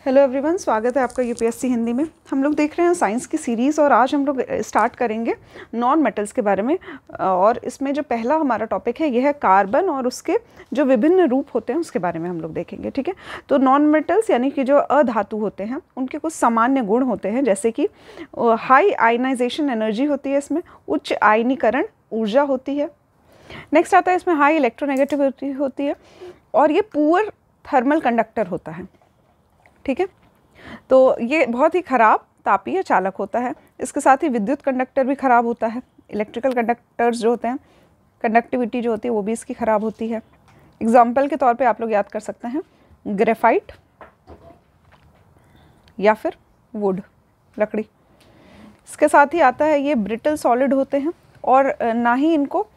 Hello everyone, स्वागत है आपका यूपीएससी हिंदी में। हम लोग देख रहे हैं साइंस की सीरीज़ और आज हम लोग स्टार्ट करेंगे नॉन मेटल्स के बारे में। और इसमें जो पहला हमारा टॉपिक है यह है कार्बन और उसके जो विभिन्न रूप होते हैं उसके बारे में हम लोग देखेंगे। ठीक है, तो नॉन मेटल्स यानी कि जो अधातु होते हैं उनके कुछ सामान्य गुण होते हैं, जैसे कि हाई आयनाइजेशन एनर्जी होती है, इसमें उच्च आयनीकरण ऊर्जा होती है। नेक्स्ट आता है इसमें हाई इलेक्ट्रोनेगेटिविटी होती है और ये पुअर थर्मल कंडक्टर होता है। ठीक है, तो ये बहुत ही ख़राब तापीय चालक होता है। इसके साथ ही विद्युत कंडक्टर भी ख़राब होता है। इलेक्ट्रिकल कंडक्टर्स जो होते हैं, कंडक्टिविटी जो होती है वो भी इसकी ख़राब होती है। एग्जाम्पल के तौर पे आप लोग याद कर सकते हैं ग्रेफाइट या फिर वुड, लकड़ी। इसके साथ ही आता है ये ब्रिटल सॉलिड होते हैं और ना ही इनको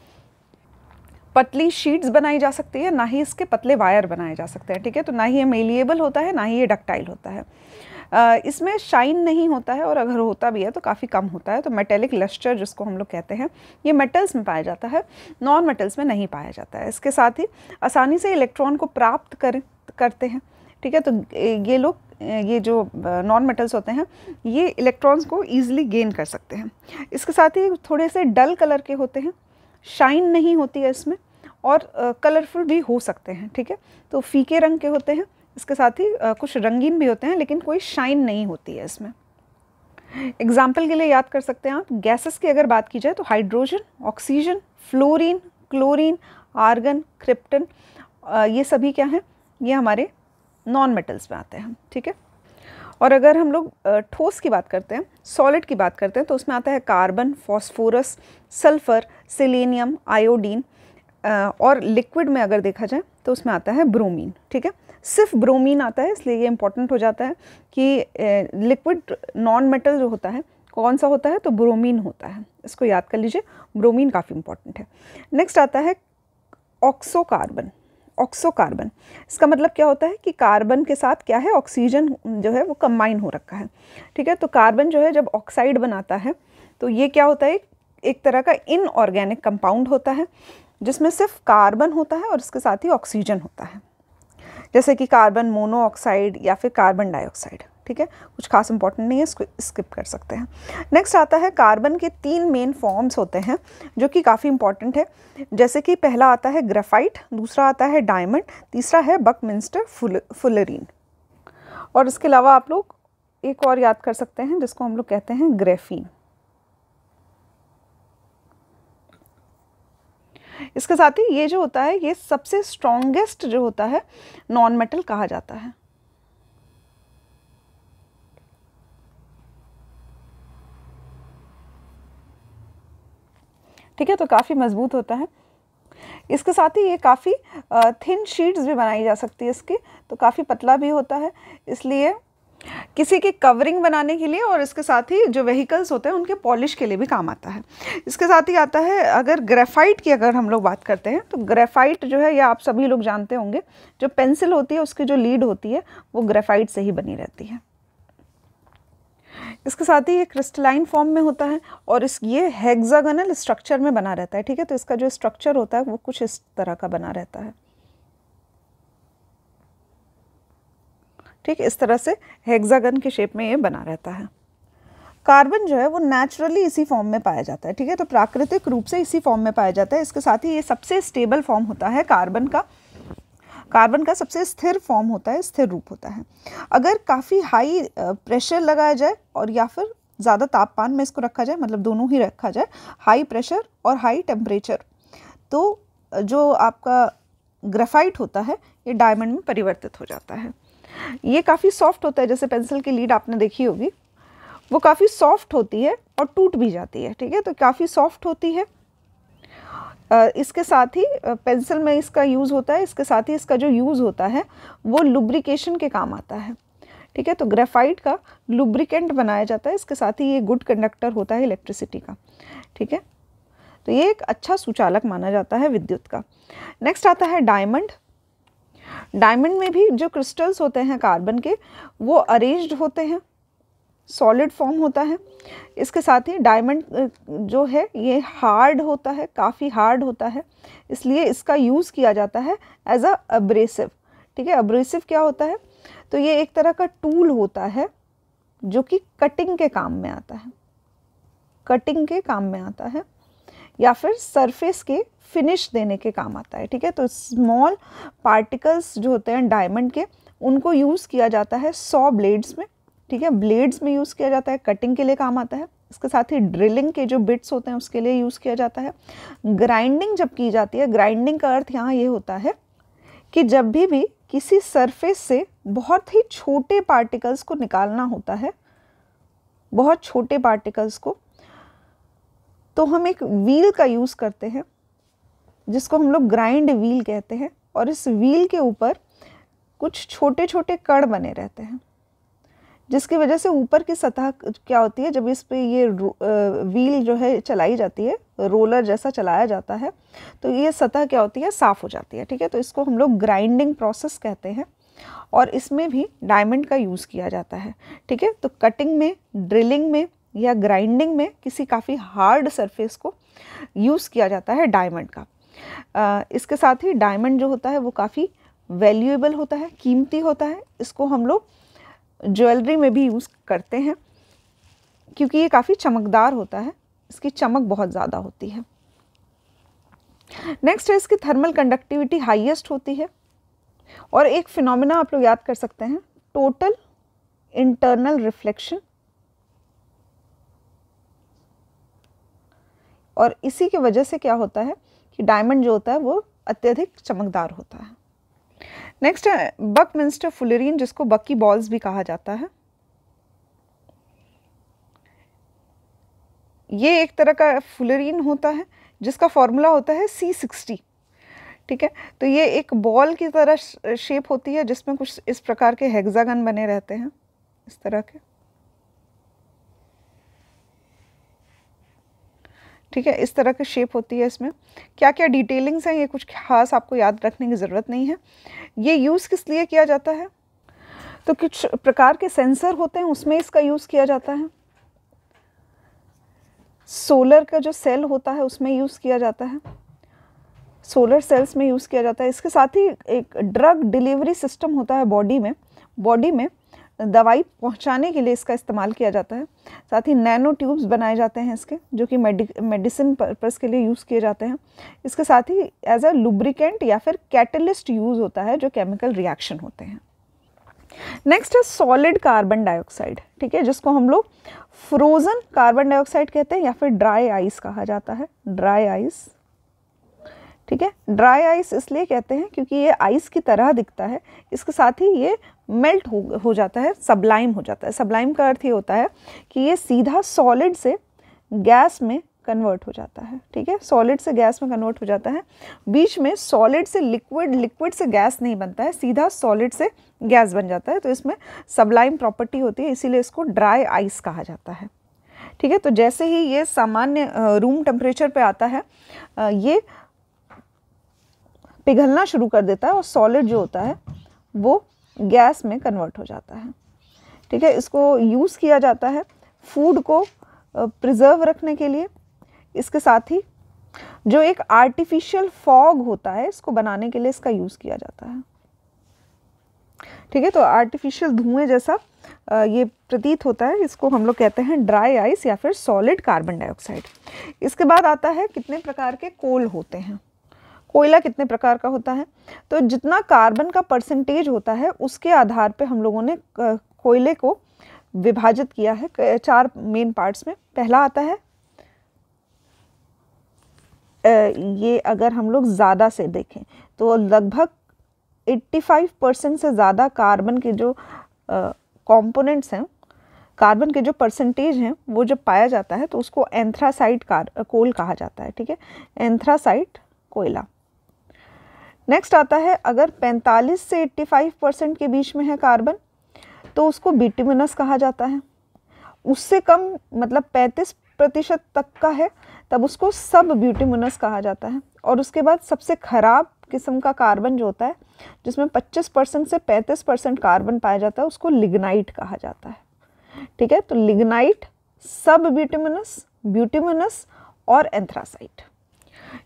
पतली शीट्स बनाई जा सकती है, ना ही इसके पतले वायर बनाए जा सकते हैं। ठीक है, तो ना ही ये मेलिएबल होता है, ना ही ये डक्टाइल होता है। इसमें शाइन नहीं होता है और अगर होता भी है तो काफ़ी कम होता है। तो मेटेलिक लस्टर जिसको हम लोग कहते हैं ये मेटल्स में पाया जाता है, नॉन मेटल्स में नहीं पाया जाता है। इसके साथ ही आसानी से इलेक्ट्रॉन को प्राप्त करते हैं। ठीक है, तो ये जो नॉन मेटल्स होते हैं ये इलेक्ट्रॉन्स को ईजिली गेन कर सकते हैं। इसके साथ ही थोड़े से डल कलर के होते हैं, शाइन नहीं होती है इसमें और कलरफुल भी हो सकते हैं। ठीक है, तो फीके रंग के होते हैं। इसके साथ ही कुछ रंगीन भी होते हैं लेकिन कोई शाइन नहीं होती है इसमें। एग्जाम्पल के लिए याद कर सकते हैं आप, गैसेस की अगर बात की जाए तो hydrogen, oxygen, fluorine, chlorine, argon, krypton, ये सभी क्या हैं, ये हमारे नॉन मेटल्स में आते हैं। ठीक है, और अगर हम लोग ठोस की बात करते हैं, सॉलिड की बात करते हैं, तो उसमें आता है carbon, phosphorus, sulphur, selenium, iodine. और लिक्विड में अगर देखा जाए तो उसमें आता है ब्रोमीन। ठीक है, सिर्फ ब्रोमीन आता है, इसलिए ये इंपॉर्टेंट हो जाता है कि लिक्विड नॉन मेटल जो होता है कौन सा होता है, तो ब्रोमीन होता है। इसको याद कर लीजिए, ब्रोमीन काफ़ी इंपॉर्टेंट है। नेक्स्ट आता है ऑक्सोकार्बन। ऑक्सोकार्बन, इसका मतलब क्या होता है कि कार्बन के साथ क्या है, ऑक्सीजन जो है वो कंबाइन हो रखा है। ठीक है, तो कार्बन जो है जब ऑक्साइड बनाता है तो ये क्या होता है, एक तरह का इनऑर्गेनिक कंपाउंड होता है जिसमें सिर्फ कार्बन होता है और इसके साथ ही ऑक्सीजन होता है, जैसे कि कार्बन मोनोऑक्साइड या फिर कार्बन डाइऑक्साइड। ठीक है, कुछ खास इंपॉर्टेंट नहीं है, इसको स्किप कर सकते हैं। नेक्स्ट आता है कार्बन के 3 मेन फॉर्म्स होते हैं जो कि काफ़ी इंपॉर्टेंट है, जैसे कि पहला आता है ग्रेफाइट, दूसरा आता है डायमंड, तीसरा है बकमिंस्टर फुलरीन। और इसके अलावा आप लोग एक और याद कर सकते हैं जिसको हम लोग कहते हैं ग्रेफीन। इसके साथ ही ये जो होता है ये सबसे स्ट्रॉन्गेस्ट जो होता है नॉन मेटल कहा जाता है। ठीक है, तो काफ़ी मजबूत होता है। इसके साथ ही ये काफ़ी थिन शीट्स भी बनाई जा सकती है इसकी, तो काफ़ी पतला भी होता है, इसलिए किसी की कवरिंग बनाने के लिए और इसके साथ ही जो व्हीकल्स होते हैं उनके पॉलिश के लिए भी काम आता है। इसके साथ ही आता है, अगर ग्रेफाइट की अगर हम लोग बात करते हैं तो ग्रेफाइट जो है, या आप सभी लोग जानते होंगे, जो पेंसिल होती है उसकी जो लीड होती है वो ग्रेफाइट से ही बनी रहती है। इसके साथ ही ये क्रिस्टलाइन फॉर्म में होता है और ये हेक्सागोनल स्ट्रक्चर में बना रहता है। ठीक है, तो इसका जो स्ट्रक्चर होता है वो कुछ इस तरह का बना रहता है। ठीक, इस तरह से हेक्सागन के शेप में ये बना रहता है। कार्बन जो है वो नेचुरली इसी फॉर्म में पाया जाता है। ठीक है, तो प्राकृतिक रूप से इसी फॉर्म में पाया जाता है। इसके साथ ही ये सबसे स्टेबल फॉर्म होता है कार्बन का सबसे स्थिर फॉर्म होता है, स्थिर रूप होता है। अगर काफ़ी हाई प्रेशर लगाया जाए और या फिर ज़्यादा तापमान में इसको रखा जाए, मतलब दोनों ही रखा जाए, हाई प्रेशर और हाई टेम्परेचर, तो जो आपका ग्रेफाइट होता है ये डायमंड में परिवर्तित हो जाता है। ये काफ़ी सॉफ्ट होता है, जैसे पेंसिल की लीड आपने देखी होगी, वो काफ़ी सॉफ्ट होती है और टूट भी जाती है। ठीक है, तो काफ़ी सॉफ्ट होती है। इसके साथ ही पेंसिल में इसका यूज़ होता है, इसके साथ ही इसका जो यूज़ होता है वो लुब्रिकेशन के काम आता है। ठीक है, तो ग्रेफाइट का लुब्रिकेंट बनाया जाता है। इसके साथ ही ये गुड कंडक्टर होता है इलेक्ट्रिसिटी का। ठीक है, तो ये एक अच्छा सुचालक माना जाता है विद्युत का। नेक्स्ट आता है डायमंड। डायमंड में भी जो क्रिस्टल्स होते हैं कार्बन के वो अरेंज्ड होते हैं, सॉलिड फॉर्म होता है। इसके साथ ही डायमंड जो है ये हार्ड होता है, काफ़ी हार्ड होता है, इसलिए इसका यूज़ किया जाता है एज अ अब्रेसिव। ठीक है, अब्रेसिव क्या होता है तो ये एक तरह का टूल होता है जो कि कटिंग के काम में आता है, कटिंग के काम में आता है या फिर सरफेस के फिनिश देने के काम आता है। ठीक है, तो स्मॉल पार्टिकल्स जो होते हैं डायमंड के, उनको यूज़ किया जाता है सॉ ब्लेड्स में। ठीक है, ब्लेड्स में यूज़ किया जाता है, कटिंग के लिए काम आता है। इसके साथ ही ड्रिलिंग के जो बिट्स होते हैं उसके लिए यूज़ किया जाता है। ग्राइंडिंग जब की जाती है, ग्राइंडिंग का अर्थ यहाँ ये होता है कि जब भी किसी सरफेस से बहुत ही छोटे पार्टिकल्स को निकालना होता है, बहुत छोटे पार्टिकल्स को, तो हम एक व्हील का यूज़ करते हैं जिसको हम लोग ग्राइंड व्हील कहते हैं। और इस व्हील के ऊपर कुछ छोटे छोटे कण बने रहते हैं, जिसकी वजह से ऊपर की सतह क्या होती है, जब इस पे ये व्हील जो है चलाई जाती है, रोलर जैसा चलाया जाता है, तो ये सतह क्या होती है, साफ़ हो जाती है। ठीक है, तो इसको हम लोग ग्राइंडिंग प्रोसेस कहते हैं और इसमें भी डायमंड का यूज़ किया जाता है। ठीक है, तो कटिंग में, ड्रिलिंग में या ग्राइंडिंग में किसी काफ़ी हार्ड सरफेस को यूज़ किया जाता है डायमंड का। इसके साथ ही डायमंड जो होता है वो काफ़ी वैल्यूएबल होता है, कीमती होता है। इसको हम लोग ज्वेलरी में भी यूज़ करते हैं क्योंकि ये काफ़ी चमकदार होता है, इसकी चमक बहुत ज़्यादा होती है। नेक्स्ट है इसकी थर्मल कंडक्टिविटी हाईएस्ट होती है। और एक फिनोमिना आप लोग याद कर सकते हैं, टोटल इंटरनल रिफ्लेक्शन, और इसी की वजह से क्या होता है कि डायमंड जो होता है वो अत्यधिक चमकदार होता है। नेक्स्ट है बकमिंस्टर फुलरीन, जिसको बकी बॉल्स भी कहा जाता है। ये एक तरह का फुलरीन होता है जिसका फॉर्मूला होता है C60। ठीक है, तो ये एक बॉल की तरह शेप होती है जिसमें कुछ इस प्रकार के हेक्सागन बने रहते हैं, इस तरह के। ठीक है, इस तरह की शेप होती है। इसमें क्या क्या डिटेलिंग्स हैं ये कुछ खास आपको याद रखने की ज़रूरत नहीं है। ये यूज़ किस लिए किया जाता है, तो कुछ प्रकार के सेंसर होते हैं उसमें इसका यूज़ किया जाता है। सोलर का जो सेल होता है उसमें यूज़ किया जाता है, सोलर सेल्स में यूज़ किया जाता है। इसके साथ ही एक ड्रग डिलीवरी सिस्टम होता है बॉडी में दवाई पहुंचाने के लिए इसका इस्तेमाल किया जाता है। साथ ही नैनो ट्यूब्स बनाए जाते हैं इसके, जो कि मेडिसिन पर्पस के लिए यूज़ किए जाते हैं। इसके साथ ही एज अ लुब्रिकेंट या फिर कैटलिस्ट यूज़ होता है, जो केमिकल रिएक्शन होते हैं। नेक्स्ट है सॉलिड कार्बन डाइऑक्साइड। ठीक है, जिसको हम लोग फ्रोज़न कार्बन डाइऑक्साइड कहते हैं या फिर ड्राई आइस कहा जाता है, ड्राई आइस। ठीक है, ड्राई आइस इसलिए कहते हैं क्योंकि ये आइस की तरह दिखता है, इसके साथ ही ये मेल्ट हो जाता है, सबलाइम हो जाता है। सबलाइम का अर्थ ये होता है कि ये सीधा सॉलिड से गैस में कन्वर्ट हो जाता है। ठीक है, सॉलिड से गैस में कन्वर्ट हो जाता है। बीच में सॉलिड से लिक्विड, लिक्विड से गैस नहीं बनता है, सीधा सॉलिड से गैस बन जाता है। तो इसमें सबलाइम प्रॉपर्टी होती है, इसीलिए इसको ड्राई आइस कहा जाता है। ठीक है, तो जैसे ही ये सामान्य रूम टेम्परेचर पे आता है, ये पिघलना शुरू कर देता है और सॉलिड जो होता है वो गैस में कन्वर्ट हो जाता है। ठीक है, इसको यूज़ किया जाता है फूड को प्रिजर्व रखने के लिए। इसके साथ ही जो एक आर्टिफिशियल फॉग होता है, इसको बनाने के लिए इसका यूज़ किया जाता है। ठीक है, तो आर्टिफिशियल धुएं जैसा ये प्रतीत होता है, इसको हम लोग कहते हैं ड्राई आइस या फिर सॉलिड कार्बन डाइऑक्साइड। इसके बाद आता है कितने प्रकार के कोल होते हैं, कोयला कितने प्रकार का होता है। तो जितना कार्बन का परसेंटेज होता है उसके आधार पे हम लोगों ने कोयले को विभाजित किया है 4 मेन पार्ट्स में। पहला आता है, ये अगर हम लोग ज़्यादा से देखें तो लगभग 85% से ज़्यादा कार्बन के जो कंपोनेंट्स हैं, कार्बन के जो परसेंटेज हैं, वो जब पाया जाता है तो उसको एंथ्रासाइट कोल कहा जाता है। ठीक है, एंथ्रासाइट कोयला। नेक्स्ट आता है, अगर 45 से 85% के बीच में है कार्बन तो उसको बिटुमिनस कहा जाता है। उससे कम मतलब 35% तक का है तब उसको सब बिटुमिनस कहा जाता है। और उसके बाद सबसे ख़राब किस्म का कार्बन जो होता है, जिसमें 25% से 35% कार्बन पाया जाता है, उसको लिग्नाइट कहा जाता है। ठीक है, तो लिग्नाइट, सब बिटुमिनस, ब्यूटिमिनस और एंथ्रासाइट,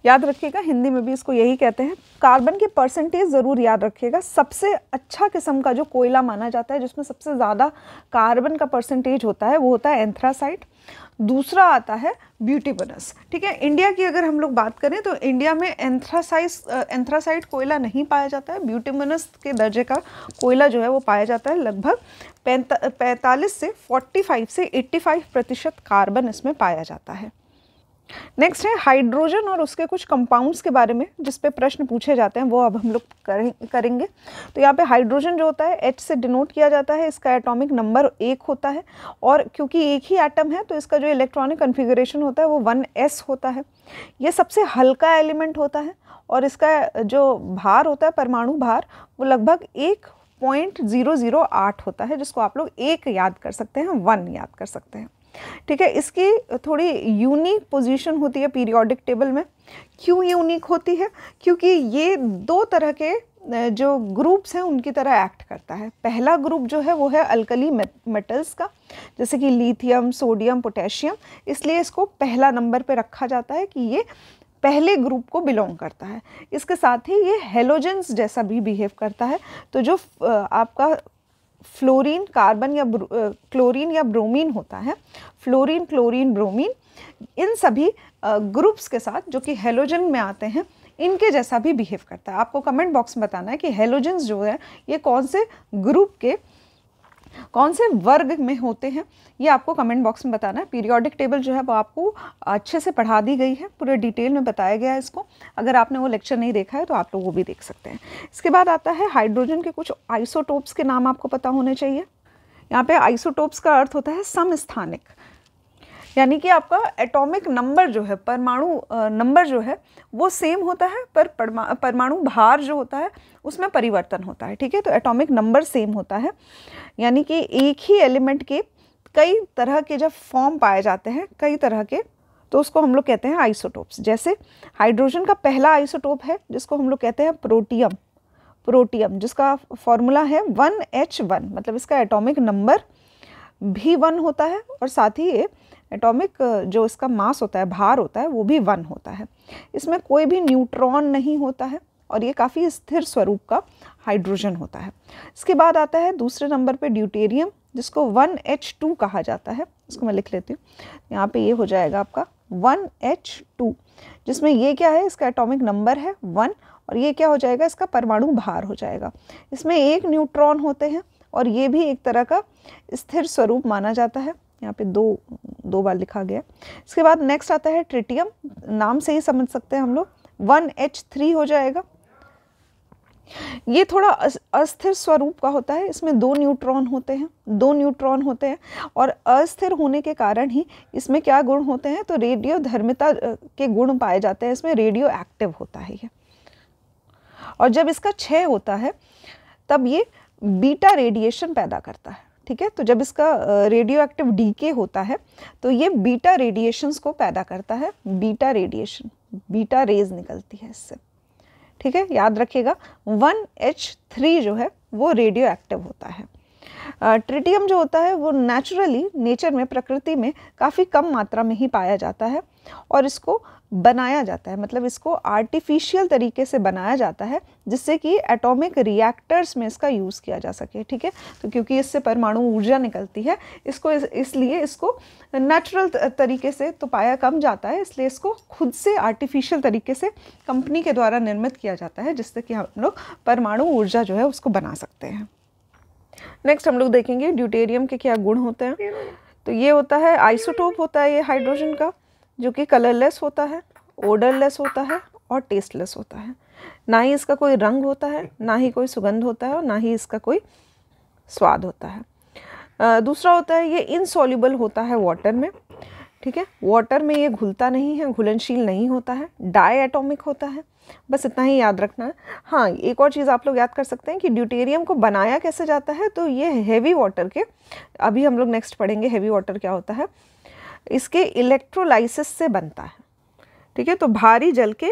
याद रखिएगा, हिंदी में भी इसको यही कहते हैं। कार्बन की परसेंटेज ज़रूर याद रखिएगा। सबसे अच्छा किस्म का जो कोयला माना जाता है, जिसमें सबसे ज़्यादा कार्बन का परसेंटेज होता है, वो होता है एंथ्रासाइट। दूसरा आता है ब्यूटिमनस। ठीक है, इंडिया की अगर हम लोग बात करें तो इंडिया में एंथ्रासाइट कोयला नहीं पाया जाता है। ब्यूटिमनस के दर्जे का कोयला जो है वो पाया जाता है। लगभग 45 से 45 से 85% कार्बन इसमें पाया जाता है। नेक्स्ट है हाइड्रोजन और उसके कुछ कंपाउंड्स के बारे में, जिस पे प्रश्न पूछे जाते हैं, वो अब हम लोग करेंगे। तो यहाँ पे हाइड्रोजन जो होता है H से डिनोट किया जाता है। इसका एटॉमिक नंबर 1 होता है, और क्योंकि एक ही एटम है तो इसका जो इलेक्ट्रॉनिक कन्फिगरेशन होता है वो 1s होता है। ये सबसे हल्का एलिमेंट होता है, और इसका जो भार होता है, परमाणु भार, वो लगभग 1.008 होता है, जिसको आप लोग 1 याद कर सकते हैं, 1 याद कर सकते हैं। ठीक है, इसकी थोड़ी यूनिक पोजीशन होती है पीरियोडिक टेबल में। क्यों यूनिक होती है? क्योंकि ये 2 तरह के जो ग्रुप्स हैं उनकी तरह एक्ट करता है। पहला ग्रुप जो है वो है अल्कली मेटल्स का, जैसे कि लिथियम, सोडियम, पोटेशियम, इसलिए इसको पहला नंबर पे रखा जाता है कि ये पहले ग्रुप को बिलोंग करता है। इसके साथ ही ये हेलोजेंस जैसा भी बिहेव करता है। तो जो आपका फ्लोरीन, कार्बन या क्लोरीन या ब्रोमीन होता है, फ्लोरीन, क्लोरीन, ब्रोमीन, इन सभी ग्रुप्स के साथ जो कि हेलोजन में आते हैं, इनके जैसा भी बिहेव करता है। आपको कमेंट बॉक्स में बताना है कि हेलोजेंस जो है ये कौन से ग्रुप के, कौन से वर्ग में होते हैं, ये आपको कमेंट बॉक्स में बताना है। पीरियोडिक टेबल जो है वो आपको अच्छे से पढ़ा दी गई है, पूरे डिटेल में बताया गया है इसको। अगर आपने वो लेक्चर नहीं देखा है तो आप लोग वो भी देख सकते हैं। इसके बाद आता है हाइड्रोजन के कुछ आइसोटोप्स के नाम आपको पता होने चाहिए। यहाँ पे आइसोटोप्स का अर्थ होता है समस्थानिक, यानी कि आपका एटॉमिक नंबर जो है, परमाणु नंबर जो है वो सेम होता है, पर परमाणु भार जो होता है उसमें परिवर्तन होता है। ठीक है, तो एटॉमिक नंबर सेम होता है, यानी कि एक ही एलिमेंट के कई तरह के जब फॉर्म पाए जाते हैं, कई तरह के, तो उसको हम लोग कहते हैं आइसोटोप्स। जैसे हाइड्रोजन का पहला आइसोटोप है जिसको हम लोग कहते हैं प्रोटियम, जिसका फॉर्मूला है 1H1, मतलब इसका एटॉमिक नंबर भी 1 होता है, और साथ ही ये एटॉमिक जो इसका मास होता है, भार होता है, वो भी 1 होता है। इसमें कोई भी न्यूट्रॉन नहीं होता है, और ये काफ़ी स्थिर स्वरूप का हाइड्रोजन होता है। इसके बाद आता है दूसरे नंबर पे ड्यूटेरियम, जिसको 1H2 कहा जाता है। इसको मैं लिख लेती हूँ, यहाँ पे ये हो जाएगा आपका 1H2, जिसमें ये क्या है, इसका एटॉमिक नंबर है 1, और ये क्या हो जाएगा, इसका परमाणु भार हो जाएगा। इसमें 1 न्यूट्रॉन होते हैं, और ये भी एक तरह का स्थिर स्वरूप माना जाता है। यहाँ पे दो बार लिखा गया। इसके बाद नेक्स्ट आता है ट्रिटियम, नाम से ही समझ सकते हैं हम लोग, 1H3 हो जाएगा। ये थोड़ा अस्थिर स्वरूप का होता है, इसमें 2 न्यूट्रॉन होते हैं, और अस्थिर होने के कारण ही इसमें क्या गुण होते हैं, तो रेडियो धर्मिता के गुण पाए जाते हैं। इसमें रेडियो एक्टिव होता है ये, और जब इसका क्षय होता है तब ये बीटा रेडिएशन पैदा करता है। ठीक है, तो जब इसका रेडियो एक्टिव डीके होता है तो ये बीटा रेडिएशंस को पैदा करता है, बीटा रेडिएशन, बीटा रेज निकलती है इससे। ठीक है, याद रखिएगा 1H3 जो है वो रेडियो एक्टिव होता है। ट्रिटियम जो होता है वो नेचुरली, नेचर में, प्रकृति में काफ़ी कम मात्रा में ही पाया जाता है, और इसको बनाया जाता है, मतलब इसको आर्टिफिशियल तरीके से बनाया जाता है, जिससे कि एटॉमिक रिएक्टर्स में इसका यूज़ किया जा सके। ठीक है, तो क्योंकि इससे परमाणु ऊर्जा निकलती है, इसको इसलिए इसको नेचुरल तरीके से तो पाया कम जाता है, इसलिए इसको खुद से आर्टिफिशियल तरीके से कंपनी के द्वारा निर्मित किया जाता है, जिससे कि हम लोग परमाणु ऊर्जा जो है उसको बना सकते हैं। नेक्स्ट हम लोग देखेंगे ड्यूटेरियम के क्या गुण होते हैं। तो ये होता है आइसोटोप होता है ये हाइड्रोजन का, जो कि कलरलेस होता है, ओडरलेस होता है, और टेस्टलेस होता है। ना ही इसका कोई रंग होता है, ना ही कोई सुगंध होता है, और ना ही इसका कोई स्वाद होता है। दूसरा होता है ये इनसॉल्युबल होता है वाटर में। ठीक है, वाटर में ये घुलता नहीं है, घुलनशील नहीं होता है, डाई एटॉमिक होता है। बस इतना ही याद रखना है। हाँ, एक और चीज़ आप लोग याद कर सकते हैं कि ड्यूटेरियम को बनाया कैसे जाता है, तो ये हैवी वाटर के, अभी हम लोग नेक्स्ट पढ़ेंगे हैवी वाटर क्या होता है, इसके इलेक्ट्रोलाइसिस से बनता है। ठीक है, तो भारी जल के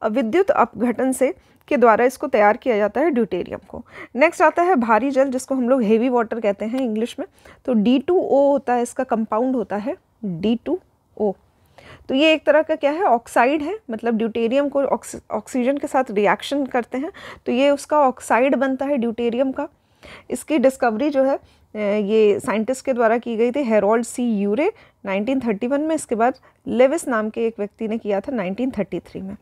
विद्युत अपघटन से के द्वारा इसको तैयार किया जाता है ड्यूटेरियम को। नेक्स्ट आता है भारी जल, जिसको हम लोग हेवी वाटर कहते हैं इंग्लिश में। तो D2O होता है, इसका कंपाउंड होता है D2O। तो ये एक तरह का क्या है, ऑक्साइड है, मतलब ड्यूटेरियम को ऑक्सीजन के साथ रिएक्शन करते हैं तो ये उसका ऑक्साइड बनता है ड्यूटेरियम का। इसकी डिस्कवरी जो है ये साइंटिस्ट के द्वारा की गई थी, हेरोल्ड सी यूरे 1931 में। इसके बाद लेविस नाम के एक व्यक्ति ने किया था 1933 में।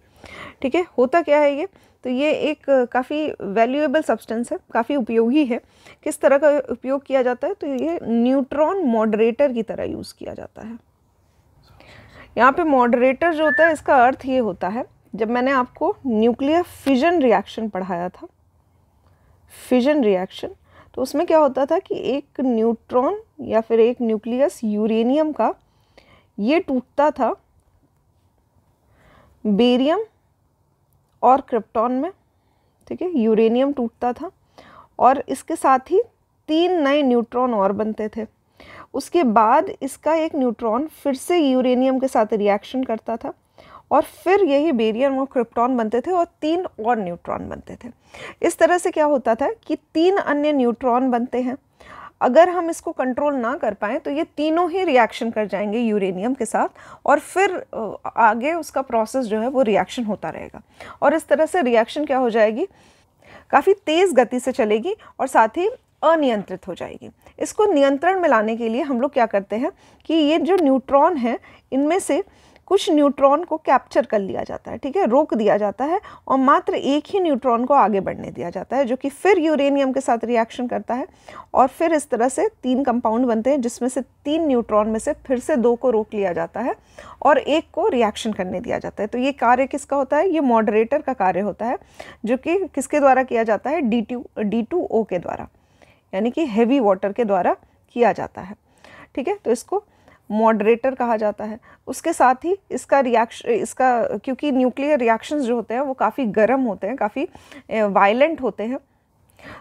ठीक है, होता क्या है ये, तो ये एक काफ़ी वैल्यूएबल सब्सटेंस है, काफ़ी उपयोगी है। किस तरह का उपयोग किया जाता है, तो ये न्यूट्रॉन मॉडरेटर की तरह यूज़ किया जाता है। यहाँ पे मॉडरेटर जो होता है इसका अर्थ ये होता है, जब मैंने आपको न्यूक्लियर फिजन रिएक्शन पढ़ाया था, फिजन रिएक्शन, तो उसमें क्या होता था कि एक न्यूट्रॉन या फिर एक न्यूक्लियस यूरेनियम का ये टूटता था बेरियम और क्रिप्टॉन में। ठीक है, यूरेनियम टूटता था और इसके साथ ही 3 नए न्यूट्रॉन और बनते थे। उसके बाद इसका एक न्यूट्रॉन फिर से यूरेनियम के साथ रिएक्शन करता था और फिर यही बेरियम और क्रिप्टॉन बनते थे और 3 और न्यूट्रॉन बनते थे। इस तरह से क्या होता था कि 3 अन्य न्यूट्रॉन बनते हैं। अगर हम इसको कंट्रोल ना कर पाएँ तो ये तीनों ही रिएक्शन कर जाएंगे यूरेनियम के साथ और फिर आगे उसका प्रोसेस जो है वो रिएक्शन होता रहेगा और इस तरह से रिएक्शन क्या हो जाएगी, काफ़ी तेज़ गति से चलेगी और साथ ही अनियंत्रित हो जाएगी। इसको नियंत्रण में लाने के लिए हम लोग क्या करते हैं कि ये जो न्यूट्रॉन है इनमें से कुछ न्यूट्रॉन को कैप्चर कर लिया जाता है, ठीक है, रोक दिया जाता है और मात्र एक ही न्यूट्रॉन को आगे बढ़ने दिया जाता है जो कि फिर यूरेनियम के साथ रिएक्शन करता है और फिर इस तरह से 3 कंपाउंड बनते हैं जिसमें से 3 न्यूट्रॉन में से फिर से 2 को रोक लिया जाता है और एक को रिएक्शन करने दिया जाता है। तो ये कार्य किसका होता है, ये मॉडरेटर का कार्य होता है जो कि किसके द्वारा किया जाता है, D2O के द्वारा, यानी कि हेवी वाटर के द्वारा किया जाता है। ठीक है, तो इसको मॉडरेटर कहा जाता है। उसके साथ ही इसका क्योंकि न्यूक्लियर रिएक्शंस जो होते हैं वो काफ़ी गर्म होते हैं, काफ़ी वायलेंट होते हैं,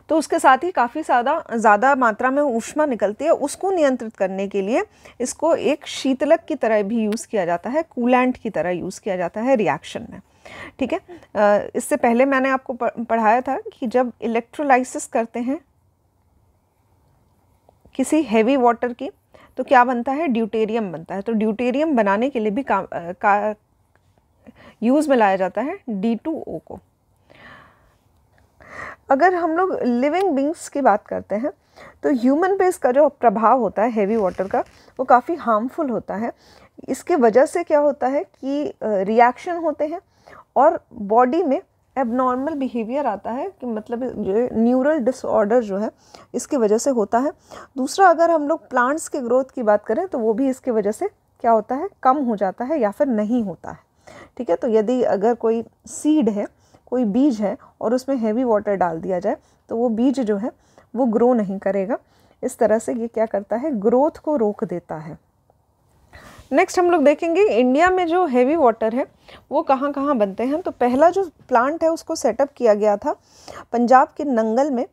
तो उसके साथ ही काफ़ी ज़्यादा मात्रा में ऊष्मा निकलती है। उसको नियंत्रित करने के लिए इसको एक शीतलक की तरह भी यूज़ किया जाता है, कूलेंट की तरह यूज़ किया जाता है रिएक्शन में। ठीक है, इससे पहले मैंने आपको पढ़ाया था कि जब इलेक्ट्रोलाइसिस करते हैं किसी हैवी वाटर की तो क्या बनता है, ड्यूटेरियम बनता है। तो ड्यूटेरियम बनाने के लिए भी यूज़ में लाया जाता है D2O को। अगर हम लोग लिविंग बींग्स की बात करते हैं तो ह्यूमन पे इसका जो प्रभाव होता है हैवी वाटर का वो काफ़ी हार्मफुल होता है। इसके वजह से क्या होता है कि रिएक्शन होते हैं और बॉडी में एबनॉर्मल बिहेवियर आता है, कि मतलब जो न्यूरल डिसऑर्डर जो है इसकी वजह से होता है। दूसरा, अगर हम लोग प्लांट्स के ग्रोथ की बात करें तो वो भी इसकी वजह से क्या होता है, कम हो जाता है या फिर नहीं होता है। ठीक है, तो यदि अगर कोई सीड है, कोई बीज है और उसमें हैवी वाटर डाल दिया जाए तो वो बीज जो है वो ग्रो नहीं करेगा। इस तरह से ये क्या करता है, ग्रोथ को रोक देता है। नेक्स्ट हम लोग देखेंगे इंडिया में जो हैवी वाटर है वो कहाँ कहाँ बनते हैं। तो पहला जो प्लांट है उसको सेटअप किया गया था पंजाब के नंगल में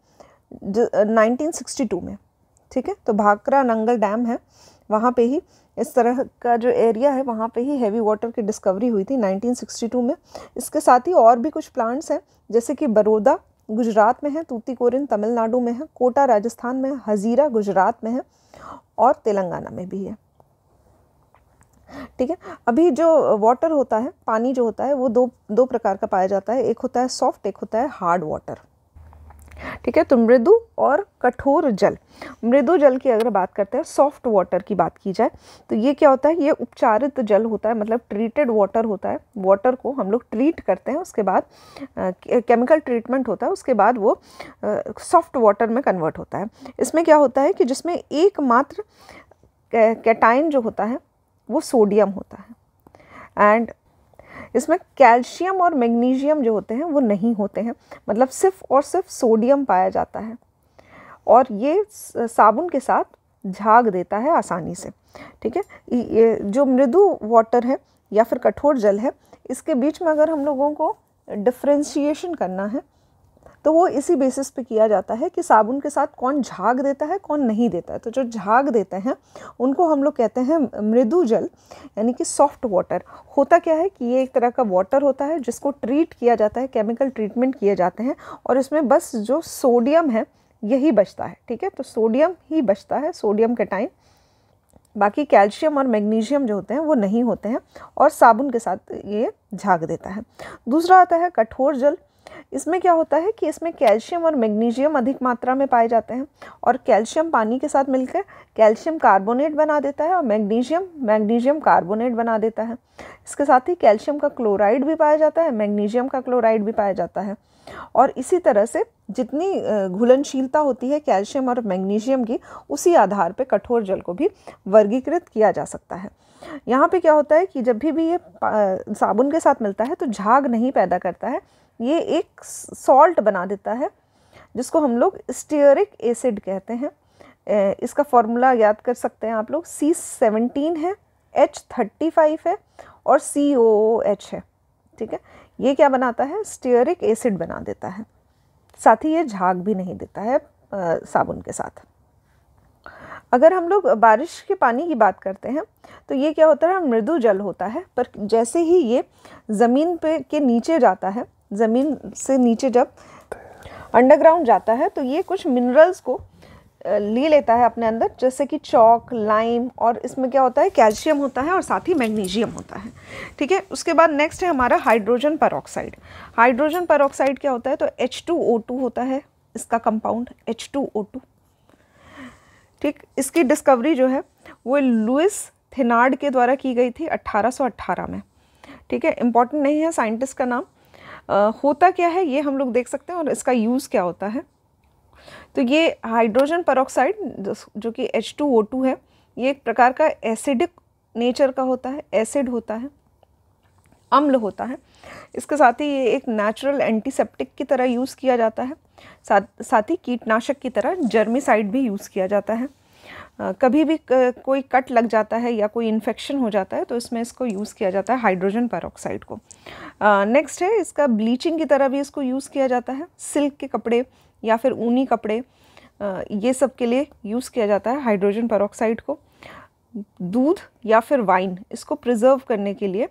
1962 में। ठीक है, तो भाखरा नंगल डैम है, वहाँ पे ही इस तरह का जो एरिया है वहाँ पे ही हैवी वाटर की डिस्कवरी हुई थी 1962 में। इसके साथ ही और भी कुछ प्लांट्स हैं जैसे कि बड़ौदा गुजरात में है, तूतीकोरिन तमिलनाडु में है, कोटा राजस्थान में है, हजीरा गुजरात में है और तेलंगाना में भी है। ठीक है, अभी जो वाटर होता है, पानी जो होता है वो दो प्रकार का पाया जाता है, एक होता है सॉफ्ट, एक होता है हार्ड वाटर। ठीक है, तो मृदु और कठोर जल। मृदु जल की अगर बात करते हैं, सॉफ्ट वाटर की बात की जाए तो ये क्या होता है, ये उपचारित जल होता है, मतलब ट्रीटेड वाटर होता है। वाटर को हम लोग ट्रीट करते हैं, उसके बाद केमिकल ट्रीटमेंट होता है, उसके बाद वो सॉफ्ट वाटर में कन्वर्ट होता है। इसमें क्या होता है कि जिसमें एकमात्र कैटायन जो होता है वो सोडियम होता है एंड इसमें कैल्शियम और मैग्नीशियम जो होते हैं वो नहीं होते हैं, मतलब सिर्फ और सिर्फ सोडियम पाया जाता है और ये साबुन के साथ झाग देता है आसानी से। ठीक है, ये जो मृदु वाटर है या फिर कठोर जल है, इसके बीच में अगर हम लोगों को डिफ्रेंशिएशन करना है तो वो इसी बेसिस पे किया जाता है कि साबुन के साथ कौन झाग देता है, कौन नहीं देता है। तो जो झाग देते हैं उनको हम लोग कहते हैं मृदु जल, यानी कि सॉफ्ट वाटर। होता क्या है कि ये एक तरह का वाटर होता है जिसको ट्रीट किया जाता है, केमिकल ट्रीटमेंट किए जाते हैं और इसमें बस जो सोडियम है यही बचता है। ठीक है, तो सोडियम ही बचता है, सोडियम कैटायन बाकी कैल्शियम और मैग्नीशियम जो होते हैं वो नहीं होते हैं और साबुन के साथ ये झाग देता है। दूसरा आता है कठोर जल। इसमें क्या होता है कि इसमें कैल्शियम और मैग्नीशियम अधिक मात्रा में पाए जाते हैं और कैल्शियम पानी के साथ मिलकर कैल्शियम कार्बोनेट बना देता है और मैग्नीशियम कार्बोनेट बना देता है। इसके साथ ही कैल्शियम का क्लोराइड भी पाया जाता है, मैग्नीशियम का क्लोराइड भी पाया जाता है और इसी तरह से जितनी घुलनशीलता होती है कैल्शियम और मैग्नीशियम की, उसी आधार पे कठोर जल को भी वर्गीकृत किया जा सकता है। यहाँ पे क्या होता है कि जब भी ये साबुन के साथ मिलता है तो झाग नहीं पैदा करता है, ये एक सॉल्ट बना देता है जिसको हम लोग स्टीयरिक एसिड कहते हैं। इसका फॉर्मूला याद कर सकते हैं आप लोग, C17 है, H35 है और COOH है। ठीक है, ये क्या बनाता है, स्टीयरिक एसिड बना देता है। साथ ही ये झाग भी नहीं देता है साबुन के साथ। अगर हम लोग बारिश के पानी की बात करते हैं तो ये क्या होता है, मृदु जल होता है, पर जैसे ही ये ज़मीन पे के नीचे जाता है, ज़मीन से नीचे जब अंडरग्राउंड जाता है तो ये कुछ मिनरल्स को ले लेता है अपने अंदर, जैसे कि चॉक, लाइम, और इसमें क्या होता है, कैल्शियम होता है और साथ ही मैग्नीशियम होता है। ठीक है, उसके बाद नेक्स्ट है हमारा हाइड्रोजन पेरोक्साइड। हाइड्रोजन पेरोक्साइड क्या होता है, तो H2O2 होता है इसका कंपाउंड, H2O2। ठीक, इसकी डिस्कवरी जो है वो लुइस थेनार्ड के द्वारा की गई थी 1818 में। ठीक है, इम्पॉर्टेंट नहीं है साइंटिस्ट का नाम। होता क्या है ये हम लोग देख सकते हैं और इसका यूज़ क्या होता है। तो ये हाइड्रोजन पेरोक्साइड जो कि H2O2 है, ये एक प्रकार का एसिडिक नेचर का होता है, एसिड होता है, अम्ल होता है। इसके साथ ही ये एक नेचुरल एंटीसेप्टिक की तरह यूज़ किया जाता है, साथ ही कीटनाशक की तरह जर्मिसाइड भी यूज़ किया जाता है। कभी भी कोई कट लग जाता है या कोई इन्फेक्शन हो जाता है तो इसमें इसको यूज़ किया जाता है हाइड्रोजन पेरोक्साइड को। नेक्स्ट है इसका ब्लीचिंग की तरह भी इसको यूज़ किया जाता है, सिल्क के कपड़े या फिर ऊनी कपड़े, ये सब के लिए यूज़ किया जाता है हाइड्रोजन पेरोक्साइड को। दूध या फिर वाइन, इसको प्रिजर्व करने के लिए,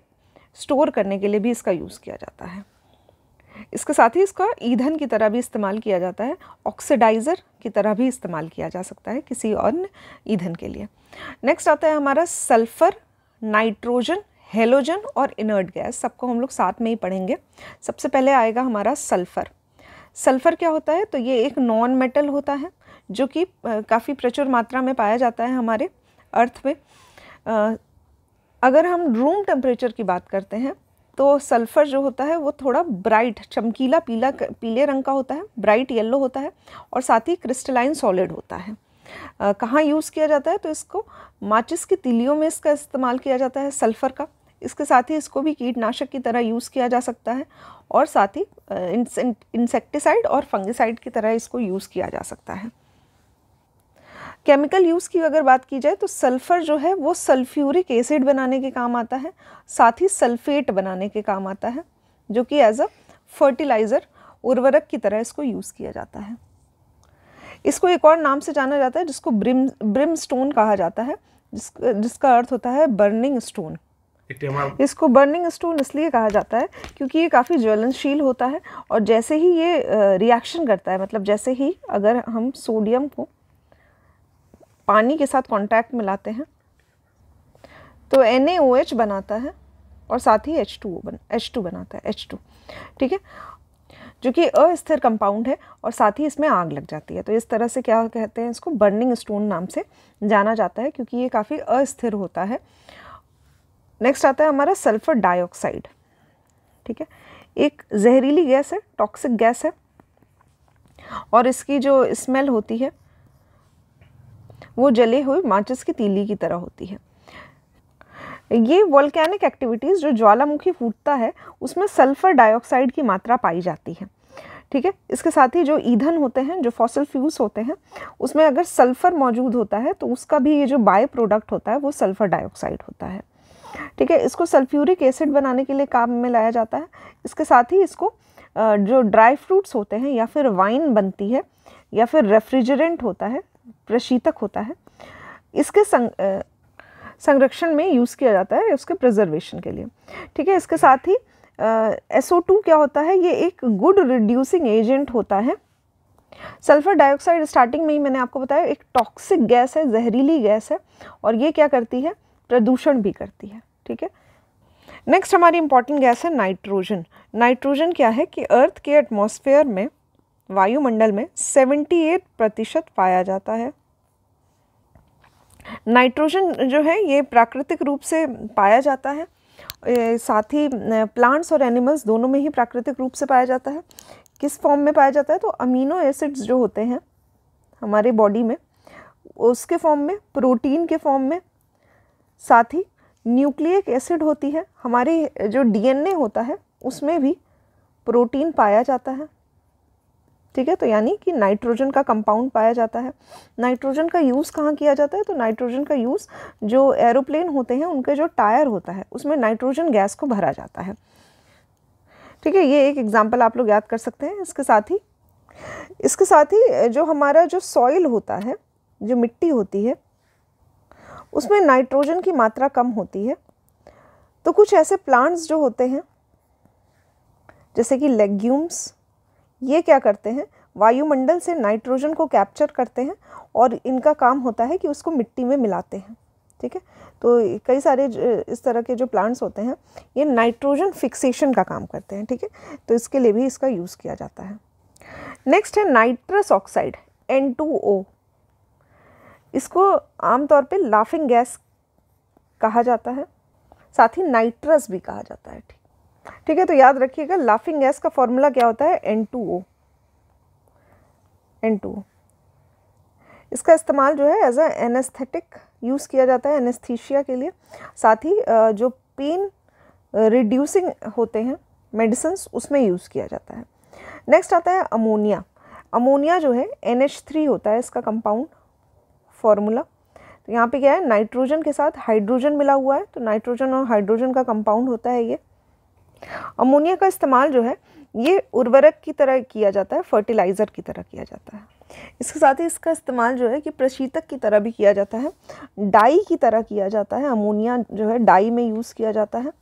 स्टोर करने के लिए भी इसका यूज़ किया जाता है। इसके साथ ही इसका ईंधन की तरह भी इस्तेमाल किया जाता है, ऑक्सीडाइज़र की तरह भी इस्तेमाल किया जा सकता है किसी अन्य ईंधन के लिए। नेक्स्ट आता है हमारा सल्फ़र, नाइट्रोजन, हेलोजन और इनर्ट गैस, सबको हम लोग साथ में ही पढ़ेंगे। सबसे पहले आएगा हमारा सल्फ़र। सल्फ़र क्या होता है, तो ये एक नॉन मेटल होता है जो कि काफ़ी प्रचुर मात्रा में पाया जाता है हमारे अर्थ में। अगर हम रूम टेम्परेचर की बात करते हैं तो सल्फ़र जो होता है वो थोड़ा ब्राइट, चमकीला पीले रंग का होता है, ब्राइट येलो होता है और साथ ही क्रिस्टलाइन सॉलिड होता है। कहाँ यूज़ किया जाता है, तो इसको माचिस की तीलियों में इसका इस्तेमाल किया जाता है सल्फ़र का। इसके साथ ही इसको भी कीटनाशक की तरह यूज़ किया जा सकता है और साथ ही इंसेक्टिसाइड और फंगिसाइड की तरह इसको यूज़ किया जा सकता है। केमिकल यूज़ की अगर बात की जाए तो सल्फ़र जो है वो सल्फ्यूरिक एसिड बनाने के काम आता है, साथ ही सल्फेट बनाने के काम आता है, जो कि एज अ फर्टिलाइज़र, उर्वरक की तरह इसको यूज़ किया जाता है। इसको एक और नाम से जाना जाता है जिसको ब्रिमस्टोन कहा जाता है, जिसका अर्थ होता है बर्निंग स्टोन। इसको बर्निंग स्टोन इसलिए कहा जाता है क्योंकि ये काफ़ी ज्वलनशील होता है और जैसे ही ये रिएक्शन करता है, मतलब जैसे ही अगर हम सोडियम को पानी के साथ कांटेक्ट में लाते हैं तो NaOH बनाता है और साथ ही H2 बनाता है, H2। ठीक है, जो कि अस्थिर कंपाउंड है और साथ ही इसमें आग लग जाती है। तो इस तरह से क्या कहते हैं, इसको बर्निंग स्टोन नाम से जाना जाता है क्योंकि ये काफ़ी अस्थिर होता है। नेक्स्ट आता है हमारा सल्फ़र डाइऑक्साइड। ठीक है, एक जहरीली गैस है, टॉक्सिक गैस है और इसकी जो स्मेल होती है वो जले हुए माचिस की तीली की तरह होती है। ये वोल्केनिक एक्टिविटीज़, जो ज्वालामुखी फूटता है उसमें सल्फ़र डाइऑक्साइड की मात्रा पाई जाती है। ठीक है, इसके साथ ही जो ईंधन होते हैं, जो फॉसिल फ्यूल्स होते हैं, उसमें अगर सल्फ़र मौजूद होता है तो उसका भी ये जो बाय प्रोडक्ट होता है वो सल्फ़र डाइऑक्साइड होता है। ठीक है, इसको सल्फ्यूरिक एसिड बनाने के लिए काम में लाया जाता है। इसके साथ ही इसको जो ड्राई फ्रूट्स होते हैं या फिर वाइन बनती है या फिर रेफ्रिजरेंट होता है, प्रशीतक होता है, इसके संरक्षण में यूज़ किया जाता है, उसके प्रिजर्वेशन के लिए। ठीक है, इसके साथ ही SO2 क्या होता है, ये एक गुड रिड्यूसिंग एजेंट होता है सल्फर डाइऑक्साइड स्टार्टिंग में ही मैंने आपको बताया एक टॉक्सिक गैस है, जहरीली गैस है, और ये क्या करती है, प्रदूषण भी करती है। ठीक है, नेक्स्ट हमारी इंपॉर्टेंट गैस है नाइट्रोजन। नाइट्रोजन क्या है कि अर्थ के एटमॉस्फेयर में, वायुमंडल में 78% पाया जाता है। नाइट्रोजन जो है ये प्राकृतिक रूप से पाया जाता है, साथ ही प्लांट्स और एनिमल्स दोनों में ही प्राकृतिक रूप से पाया जाता है। किस फॉर्म में पाया जाता है, तो अमीनो एसिड्स जो होते हैं हमारे बॉडी में, उसके फॉर्म में, प्रोटीन के फॉर्म में, साथ ही न्यूक्लिक एसिड होती है, हमारे जो डीएनए होता है उसमें भी प्रोटीन पाया जाता है। ठीक है, तो यानी कि नाइट्रोजन का कंपाउंड पाया जाता है। नाइट्रोजन का यूज़ कहाँ किया जाता है, तो नाइट्रोजन का यूज़ जो एरोप्लेन होते हैं उनके जो टायर होता है उसमें नाइट्रोजन गैस को भरा जाता है। ठीक है, ये एक एग्जांपल आप लोग याद कर सकते हैं। इसके साथ ही जो हमारा जो सॉइल होता है, जो मिट्टी होती है, उसमें नाइट्रोजन की मात्रा कम होती है। तो कुछ ऐसे प्लांट्स जो होते हैं जैसे कि लेग्यूम्स, ये क्या करते हैं, वायुमंडल से नाइट्रोजन को कैप्चर करते हैं और इनका काम होता है कि उसको मिट्टी में मिलाते हैं। ठीक है, तो कई सारे इस तरह के जो प्लांट्स होते हैं ये नाइट्रोजन फिक्सेशन का काम करते हैं। ठीक है, तो इसके लिए भी इसका यूज़ किया जाता है। नेक्स्ट है नाइट्रस ऑक्साइड, N2O। इसको आमतौर पे लाफिंग गैस कहा जाता है, साथ ही नाइट्रस भी कहा जाता है। ठीक है, तो याद रखिएगा लाफिंग गैस का फॉर्मूला क्या होता है, N2O। इसका इस्तेमाल जो है एज अ एनेस्थेटिक यूज़ किया जाता है, एनेस्थीसिया के लिए। साथ ही जो पेन रिड्यूसिंग होते हैं मेडिसिन्स, उसमें यूज़ किया जाता है। नेक्स्ट आता है अमोनिया। अमोनिया जो है NH3 होता है इसका कंपाउंड फॉर्मूला। तो यहाँ पे क्या है, नाइट्रोजन के साथ हाइड्रोजन मिला हुआ है, तो नाइट्रोजन और हाइड्रोजन का कंपाउंड होता है ये। अमोनिया का इस्तेमाल जो है ये उर्वरक की तरह किया जाता है, फर्टिलाइज़र की तरह किया जाता है। इसके साथ ही इसका इस्तेमाल जो है कि प्रशीतक की तरह भी किया जाता है, डाई की तरह किया जाता है। अमोनिया जो है डाई में यूज़ किया जाता है,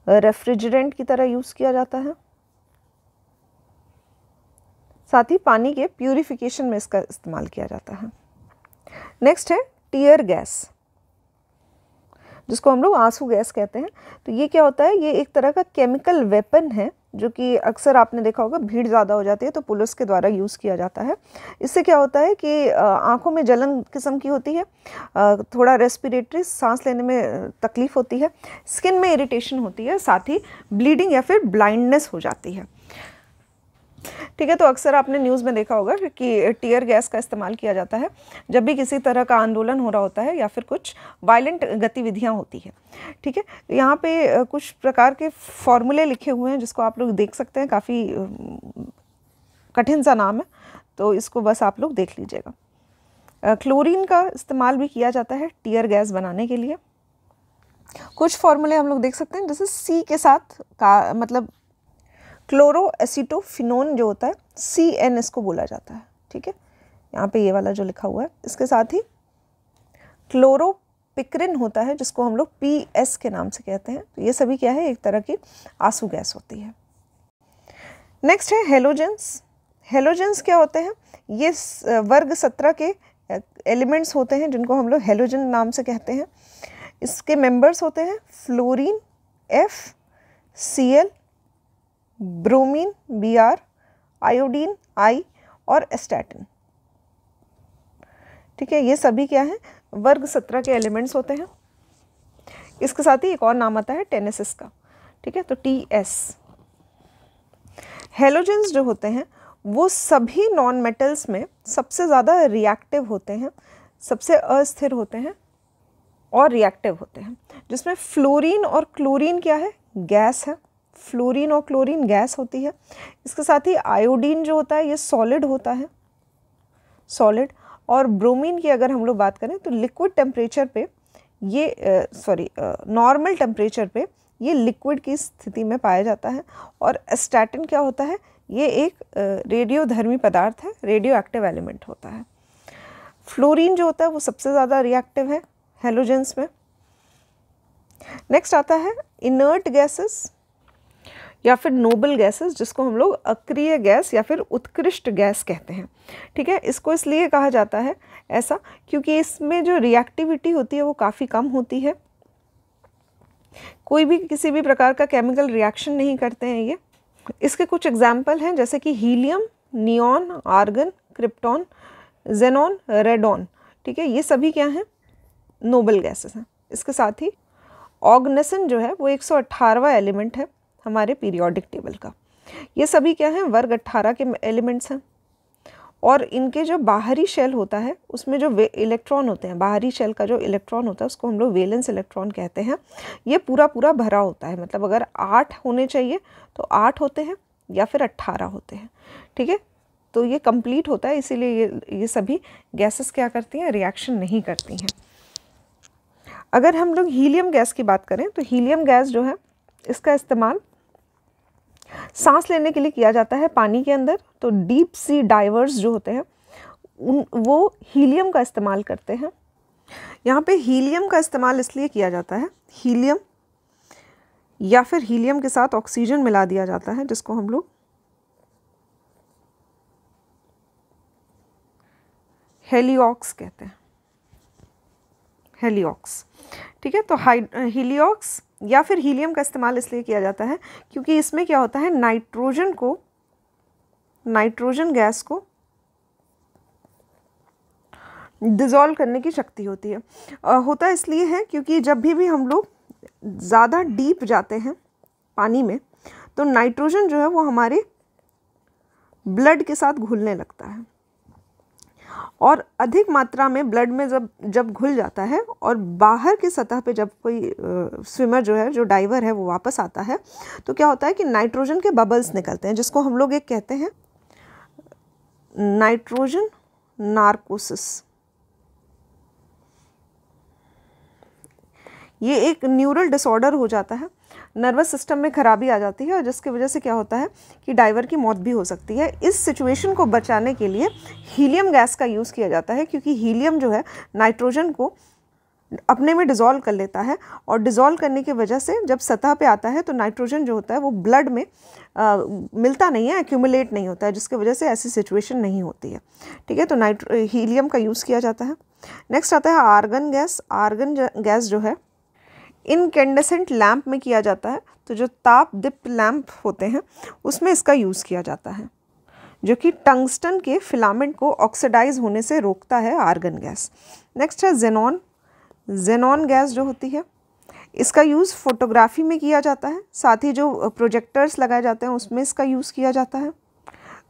रेफ्रिजरेंट की तरह यूज़ किया जाता है, साथ ही पानी के प्यूरिफिकेशन में इसका इस्तेमाल किया जाता है। नेक्स्ट है टीयर गैस, जिसको हम लोग आंसू गैस कहते हैं। तो ये क्या होता है, ये एक तरह का केमिकल वेपन है जो कि अक्सर आपने देखा होगा भीड़ ज़्यादा हो जाती है तो पुलिस के द्वारा यूज़ किया जाता है। इससे क्या होता है कि आँखों में जलन किस्म की होती है, थोड़ा रेस्पिरेटरी सांस लेने में तकलीफ़ होती है, स्किन में इरिटेशन होती है, साथ ही ब्लीडिंग या फिर ब्लाइंडनेस हो जाती है। ठीक है, तो अक्सर आपने न्यूज़ में देखा होगा कि टीयर गैस का इस्तेमाल किया जाता है जब भी किसी तरह का आंदोलन हो रहा होता है या फिर कुछ वायलेंट गतिविधियां होती है। ठीक है, यहाँ पे कुछ प्रकार के फॉर्मूले लिखे हुए हैं जिसको आप लोग देख सकते हैं, काफ़ी कठिन सा नाम है, तो इसको बस आप लोग देख लीजिएगा। क्लोरीन का इस्तेमाल भी किया जाता है टीयर गैस बनाने के लिए। कुछ फॉर्मूले हम लोग देख सकते हैं, जैसे C के साथ का मतलब क्लोरोएसिटोफिनोन जो होता है, CN इसको बोला जाता है। ठीक है, यहाँ पे ये वाला जो लिखा हुआ है। इसके साथ ही क्लोरोपिक्रिन होता है जिसको हम लोग PS के नाम से कहते हैं। तो ये सभी क्या है, एक तरह की आंसू गैस होती है। नेक्स्ट है हेलोजेंस। हेलोजेंस क्या होते हैं, ये वर्ग 17 के एलिमेंट्स होते हैं जिनको हम लोग हेलोजन नाम से कहते हैं। इसके मेंबर्स होते हैं fluorine F, Cl, bromine Br, iodine I और एस्टैटिन। ठीक है, ये सभी क्या है, वर्ग 17 के एलिमेंट्स होते हैं। इसके साथ ही एक और नाम आता है टेनेसिस का। ठीक है, तो TS। हेलोजेंस जो होते हैं वो सभी नॉन मेटल्स में सबसे ज़्यादा रिएक्टिव होते हैं, सबसे अस्थिर होते हैं और रिएक्टिव होते हैं, जिसमें फ्लोरीन और क्लोरीन क्या है, गैस है। फ्लोरीन और क्लोरीन गैस होती है। इसके साथ ही आयोडीन जो होता है ये सॉलिड होता है, सॉलिड। और ब्रोमीन की अगर हम लोग बात करें तो लिक्विड टेम्परेचर पे ये नॉर्मल टेम्परेचर पे ये लिक्विड की स्थिति में पाया जाता है। और एस्टैटिन क्या होता है, ये एक रेडियोधर्मी पदार्थ है, रेडियो एक्टिव एलिमेंट होता है। फ्लोरीन जो होता है वो सबसे ज़्यादा रिएक्टिव है हेलोजेंस में। नेक्स्ट आता है इनर्ट गैसेस, या फिर नोबल गैसेस, जिसको हम लोग अक्रिय गैस या फिर उत्कृष्ट गैस कहते हैं। ठीक है, इसको इसलिए कहा जाता है ऐसा क्योंकि इसमें जो रिएक्टिविटी होती है वो काफ़ी कम होती है, कोई भी किसी भी प्रकार का केमिकल रिएक्शन नहीं करते हैं ये। इसके कुछ एग्जाम्पल हैं जैसे कि helium, neon, argon, krypton, xenon, radon. ठीक है, ये सभी क्या हैं, नोबल गैसेस हैं। इसके साथ ही ऑर्गनेसन जो है वो 118वां एलिमेंट है हमारे पीरियोडिक टेबल का। ये सभी क्या हैं, वर्ग 18 के एलिमेंट्स हैं। और इनके जो बाहरी शेल होता है उसमें जो इलेक्ट्रॉन होते हैं, बाहरी शेल का जो इलेक्ट्रॉन होता है उसको हम लोग वैलेंस इलेक्ट्रॉन कहते हैं। ये पूरा पूरा भरा होता है, मतलब अगर 8 होने चाहिए तो 8 होते हैं या फिर 18 होते हैं। ठीक है, तो ये कंप्लीट होता है, इसीलिए ये सभी गैसेस क्या करती हैं, रिएक्शन नहीं करती हैं। अगर हम लोग हीलियम गैस की बात करें तो हीलियम गैस जो है इसका इस्तेमाल सांस लेने के लिए किया जाता है पानी के अंदर। तो डीप सी डाइवर्स जो होते हैं वो हीलियम का इस्तेमाल करते हैं। यहाँ पे हीलियम का इस्तेमाल इसलिए किया जाता है, हीलियम या फिर हीलियम के साथ ऑक्सीजन मिला दिया जाता है जिसको हम लोग हेलिऑक्स कहते हैं, हेलिऑक्स। ठीक है, तो हीलिऑक्स या फिर हीलियम का इस्तेमाल इसलिए किया जाता है क्योंकि इसमें क्या होता है, नाइट्रोजन गैस को डिज़ोल्व करने की शक्ति होती है। होता इसलिए है क्योंकि जब भी हम लोग ज़्यादा डीप जाते हैं पानी में तो नाइट्रोजन जो है वो हमारे ब्लड के साथ घुलने लगता है, और अधिक मात्रा में ब्लड में जब घुल जाता है और बाहर की सतह पे जब कोई स्विमर जो है, जो डाइवर है, वो वापस आता है तो क्या होता है कि नाइट्रोजन के बबल्स निकलते हैं, जिसको हम लोग एक कहते हैं नाइट्रोजन नार्कोसिस। ये एक न्यूरल डिसऑर्डर हो जाता है, नर्वस सिस्टम में खराबी आ जाती है और जिसकी वजह से क्या होता है कि डाइवर की मौत भी हो सकती है। इस सिचुएशन को बचाने के लिए हीलियम गैस का यूज़ किया जाता है क्योंकि हीलियम जो है नाइट्रोजन को अपने में डिज़ोल्व कर लेता है, और डिज़ोल्व करने की वजह से जब सतह पे आता है तो नाइट्रोजन जो होता है वो ब्लड में मिलता नहीं है, एक्यूमुलेट नहीं होता है, जिसकी वजह से ऐसी सिचुएशन नहीं होती है। ठीक है, तो हीलियम का यूज़ किया जाता है। नेक्स्ट आता है आर्गन गैस। आर्गन गैस जो है इनकेंडेसेंट लैंप में किया जाता है, तो जो ताप दीप्त लैंप होते हैं उसमें इसका यूज़ किया जाता है, जो कि टंगस्टन के फिलामेंट को ऑक्सीडाइज होने से रोकता है आर्गन गैस। नेक्स्ट है जेनॉन। जेनॉन गैस जो होती है इसका यूज़ फोटोग्राफी में किया जाता है, साथ ही जो प्रोजेक्टर्स लगाए जाते हैं उसमें इसका यूज़ किया जाता है।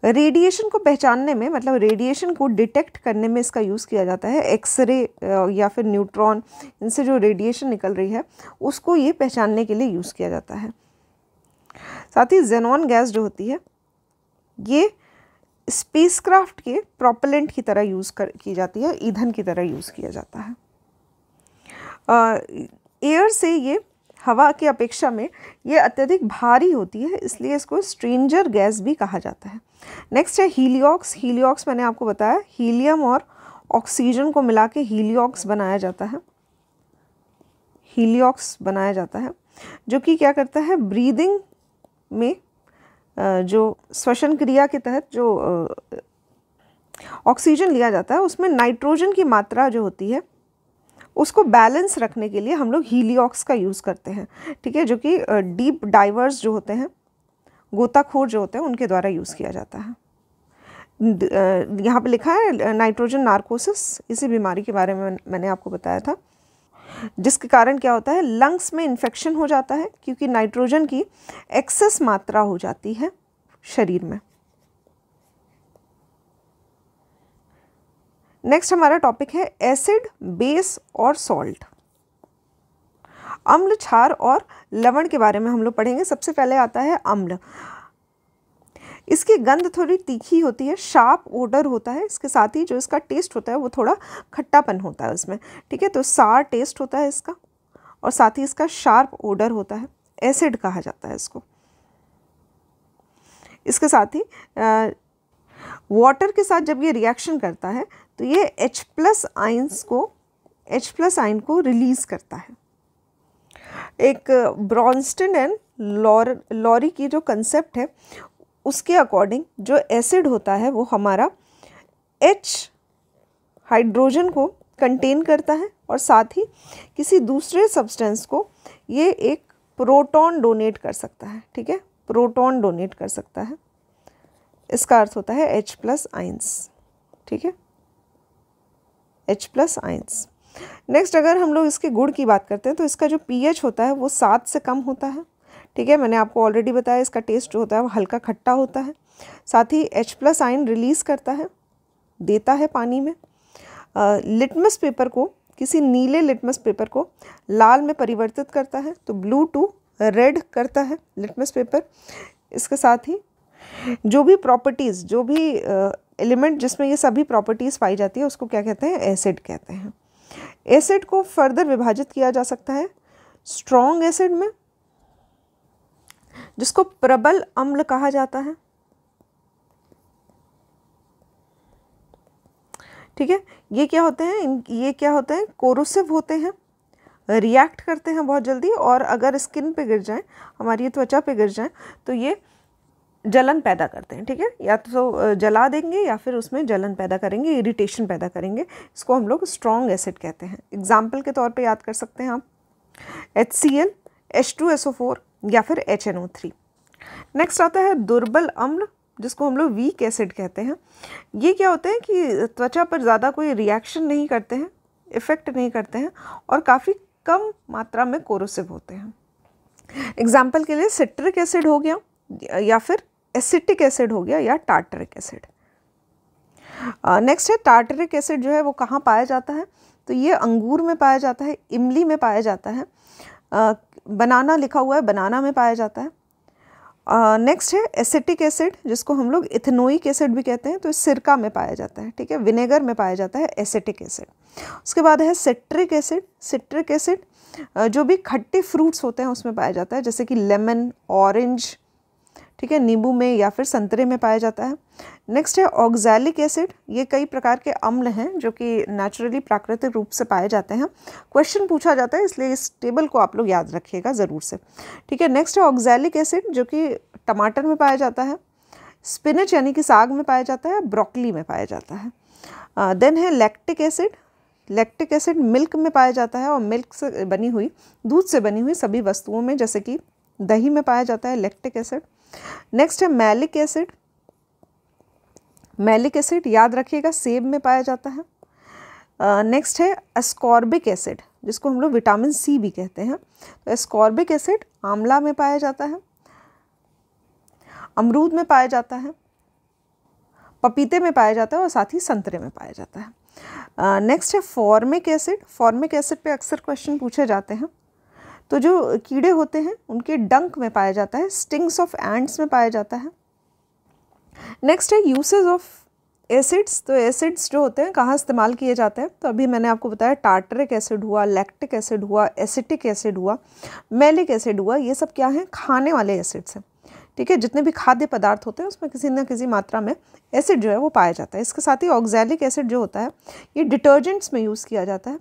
रेडिएशन को पहचानने में, मतलब रेडिएशन को डिटेक्ट करने में इसका यूज़ किया जाता है। एक्सरे या फिर न्यूट्रॉन, इनसे जो रेडिएशन निकल रही है उसको ये पहचानने के लिए यूज़ किया जाता है। साथ ही जेनॉन गैस जो होती है ये स्पेसक्राफ्ट के प्रोपेलेंट की तरह यूज़ की जाती है, ईंधन की तरह यूज़ किया जाता है। एयर से ये हवा की अपेक्षा में ये अत्यधिक भारी होती है, इसलिए इसको स्ट्रेंजर गैस भी कहा जाता है। नेक्स्ट है हीलिऑक्स। हीलिऑक्स मैंने आपको बताया, हीलियम और ऑक्सीजन को मिला के हीलिऑक्स बनाया जाता है, हीलिऑक्स बनाया जाता है, जो कि क्या करता है, ब्रीदिंग में जो श्वसन क्रिया के तहत जो ऑक्सीजन लिया जाता है उसमें नाइट्रोजन की मात्रा जो होती है उसको बैलेंस रखने के लिए हम लोग हीलिऑक्स का यूज़ करते हैं। ठीक है, जो कि डीप डाइवर्स जो होते हैं, गोताखोर जो होते हैं, उनके द्वारा यूज़ किया जाता है। यहाँ पे लिखा है नाइट्रोजन नार्कोसिस, इसी बीमारी के बारे में मैंने आपको बताया था, जिसके कारण क्या होता है, लंग्स में इन्फेक्शन हो जाता है क्योंकि नाइट्रोजन की एक्सेस मात्रा हो जाती है शरीर में। नेक्स्ट हमारा टॉपिक है एसिड, बेस और सॉल्ट। अम्ल, क्षार और लवण के बारे में हम लोग पढ़ेंगे। सबसे पहले आता है अम्ल। इसकी गंध थोड़ी तीखी होती है, शार्प ओडर होता है, इसके साथ ही जो इसका टेस्ट होता है वो थोड़ा खट्टापन होता है उसमें। ठीक है, तो सार टेस्ट होता है इसका, और साथ ही इसका शार्प ओडर होता है, एसिड कहा जाता है इसको। इसके साथ ही वाटर के साथ जब ये रिएक्शन करता है तो ये H+ आयन को रिलीज़ करता है। एक ब्रॉन्स्टन एंड लॉरी की जो कंसेप्ट है उसके अकॉर्डिंग जो एसिड होता है वो हमारा H हाइड्रोजन को कंटेन करता है और साथ ही किसी दूसरे सब्सटेंस को ये एक प्रोटॉन डोनेट कर सकता है, ठीक है, प्रोटॉन डोनेट कर सकता है। इसका अर्थ होता है H+ आयंस, ठीक है, H+ आयंस। नेक्स्ट अगर हम लोग इसके गुण की बात करते हैं तो इसका जो pH होता है वो 7 से कम होता है, ठीक है। मैंने आपको ऑलरेडी बताया इसका टेस्ट जो होता है वो हल्का खट्टा होता है। साथ ही H+ आयन रिलीज़ करता है, देता है पानी में। लिटमस पेपर को, किसी नीले लिटमस पेपर को लाल में परिवर्तित करता है, तो ब्लू टू रेड करता है लिटमस पेपर। इसके साथ ही जो भी प्रॉपर्टीज़, जो भी एलिमेंट जिसमें ये सभी प्रॉपर्टीज़ पाई जाती है उसको क्या कहते हैं, एसिड कहते हैं। एसिड को फर्दर विभाजित किया जा सकता है स्ट्रॉन्ग एसिड में, जिसको प्रबल अम्ल कहा जाता है, ठीक है। ये क्या होते हैं, ये क्या होते हैं, कोरोसिव होते हैं, रिएक्ट करते हैं बहुत जल्दी, और अगर स्किन पे गिर जाएं, हमारी त्वचा पे गिर जाएं, तो ये जलन पैदा करते हैं, ठीक है। या तो जला देंगे या फिर उसमें जलन पैदा करेंगे, इरिटेशन पैदा करेंगे। इसको हम लोग स्ट्रॉन्ग एसिड कहते हैं। एग्जाम्पल के तौर पे याद कर सकते हैं आप HCl, H2SO4 या फिर HNO3। नेक्स्ट आता है दुर्बल अम्ल, जिसको हम लोग वीक एसिड कहते हैं। ये क्या होते हैं कि त्वचा पर ज़्यादा कोई रिएक्शन नहीं करते हैं, इफ़ेक्ट नहीं करते हैं, और काफ़ी कम मात्रा में कोरोसिव होते हैं। एग्जाम्पल के लिए सिट्रिक एसिड हो गया, या फिर एसिटिक एसिड हो गया, या टार्टरिक एसिड। नेक्स्ट है टार्टरिक एसिड, जो है वो कहाँ पाया जाता है, तो ये अंगूर में पाया जाता है, इमली में पाया जाता है, बनाना लिखा हुआ है, बनाना में पाया जाता है। नेक्स्ट है एसिटिक एसिड, जिसको हम लोग इथेनोइक एसिड भी कहते हैं, तो सिरका में पाया जाता है, ठीक है, विनेगर में पाया जाता है एसिटिक एसिड। उसके बाद है सिट्रिक एसिड। सिट्रिक एसिड जो भी खट्टे फ्रूट्स होते हैं उसमें पाया जाता है, जैसे कि लेमन, ऑरेंज, ठीक है, नींबू में या फिर संतरे में पाया जाता है। नेक्स्ट है ऑक्सैलिक एसिड। ये कई प्रकार के अम्ल हैं जो कि नेचुरली प्राकृतिक रूप से पाए जाते हैं। क्वेश्चन पूछा जाता है, इसलिए इस टेबल को आप लोग याद रखिएगा ज़रूर से, ठीक है। नेक्स्ट है ऑक्सैलिक एसिड, जो कि टमाटर में पाया जाता है, स्पिनच यानी कि साग में पाया जाता है, ब्रोकली में पाया जाता है। देन है lactic acid. Lactic acid milk में पाया जाता है, और मिल्क से बनी हुई, दूध से बनी हुई सभी वस्तुओं में, जैसे कि दही में पाया जाता है लैक्टिक एसिड। नेक्स्ट है मैलिक एसिड। मैलिक एसिड याद रखिएगा सेब में पाया जाता है। नेक्स्ट है एस्कॉर्बिक एसिड, जिसको हम लोग विटामिन C भी कहते हैं। तो एस्कॉर्बिक एसिड आंवला में पाया जाता है, अमरूद में पाया जाता है, पपीते में पाया जाता है, और साथ ही संतरे में पाया जाता है। नेक्स्ट है फॉर्मिक एसिड। फॉर्मिक एसिड पे अक्सर क्वेश्चन पूछे जाते हैं। तो जो कीड़े होते हैं उनके डंक में पाया जाता है, स्टिंग्स ऑफ एंट्स में पाया जाता है। नेक्स्ट है यूसेज ऑफ एसिड्स। तो एसिड्स जो होते हैं कहाँ इस्तेमाल किए जाते हैं, तो अभी मैंने आपको बताया टार्टरिक एसिड हुआ, लैक्टिक एसिड हुआ, एसिटिक एसिड हुआ, मैलिक एसिड हुआ। ये सब क्या हैं, खाने वाले एसिड्स हैं, ठीक है। जितने भी खाद्य पदार्थ होते हैं उसमें किसी न किसी मात्रा में एसिड जो है वो पाया जाता है। इसके साथ ही ऑक्सैलिक एसिड जो होता है ये डिटर्जेंट्स में यूज़ किया जाता है,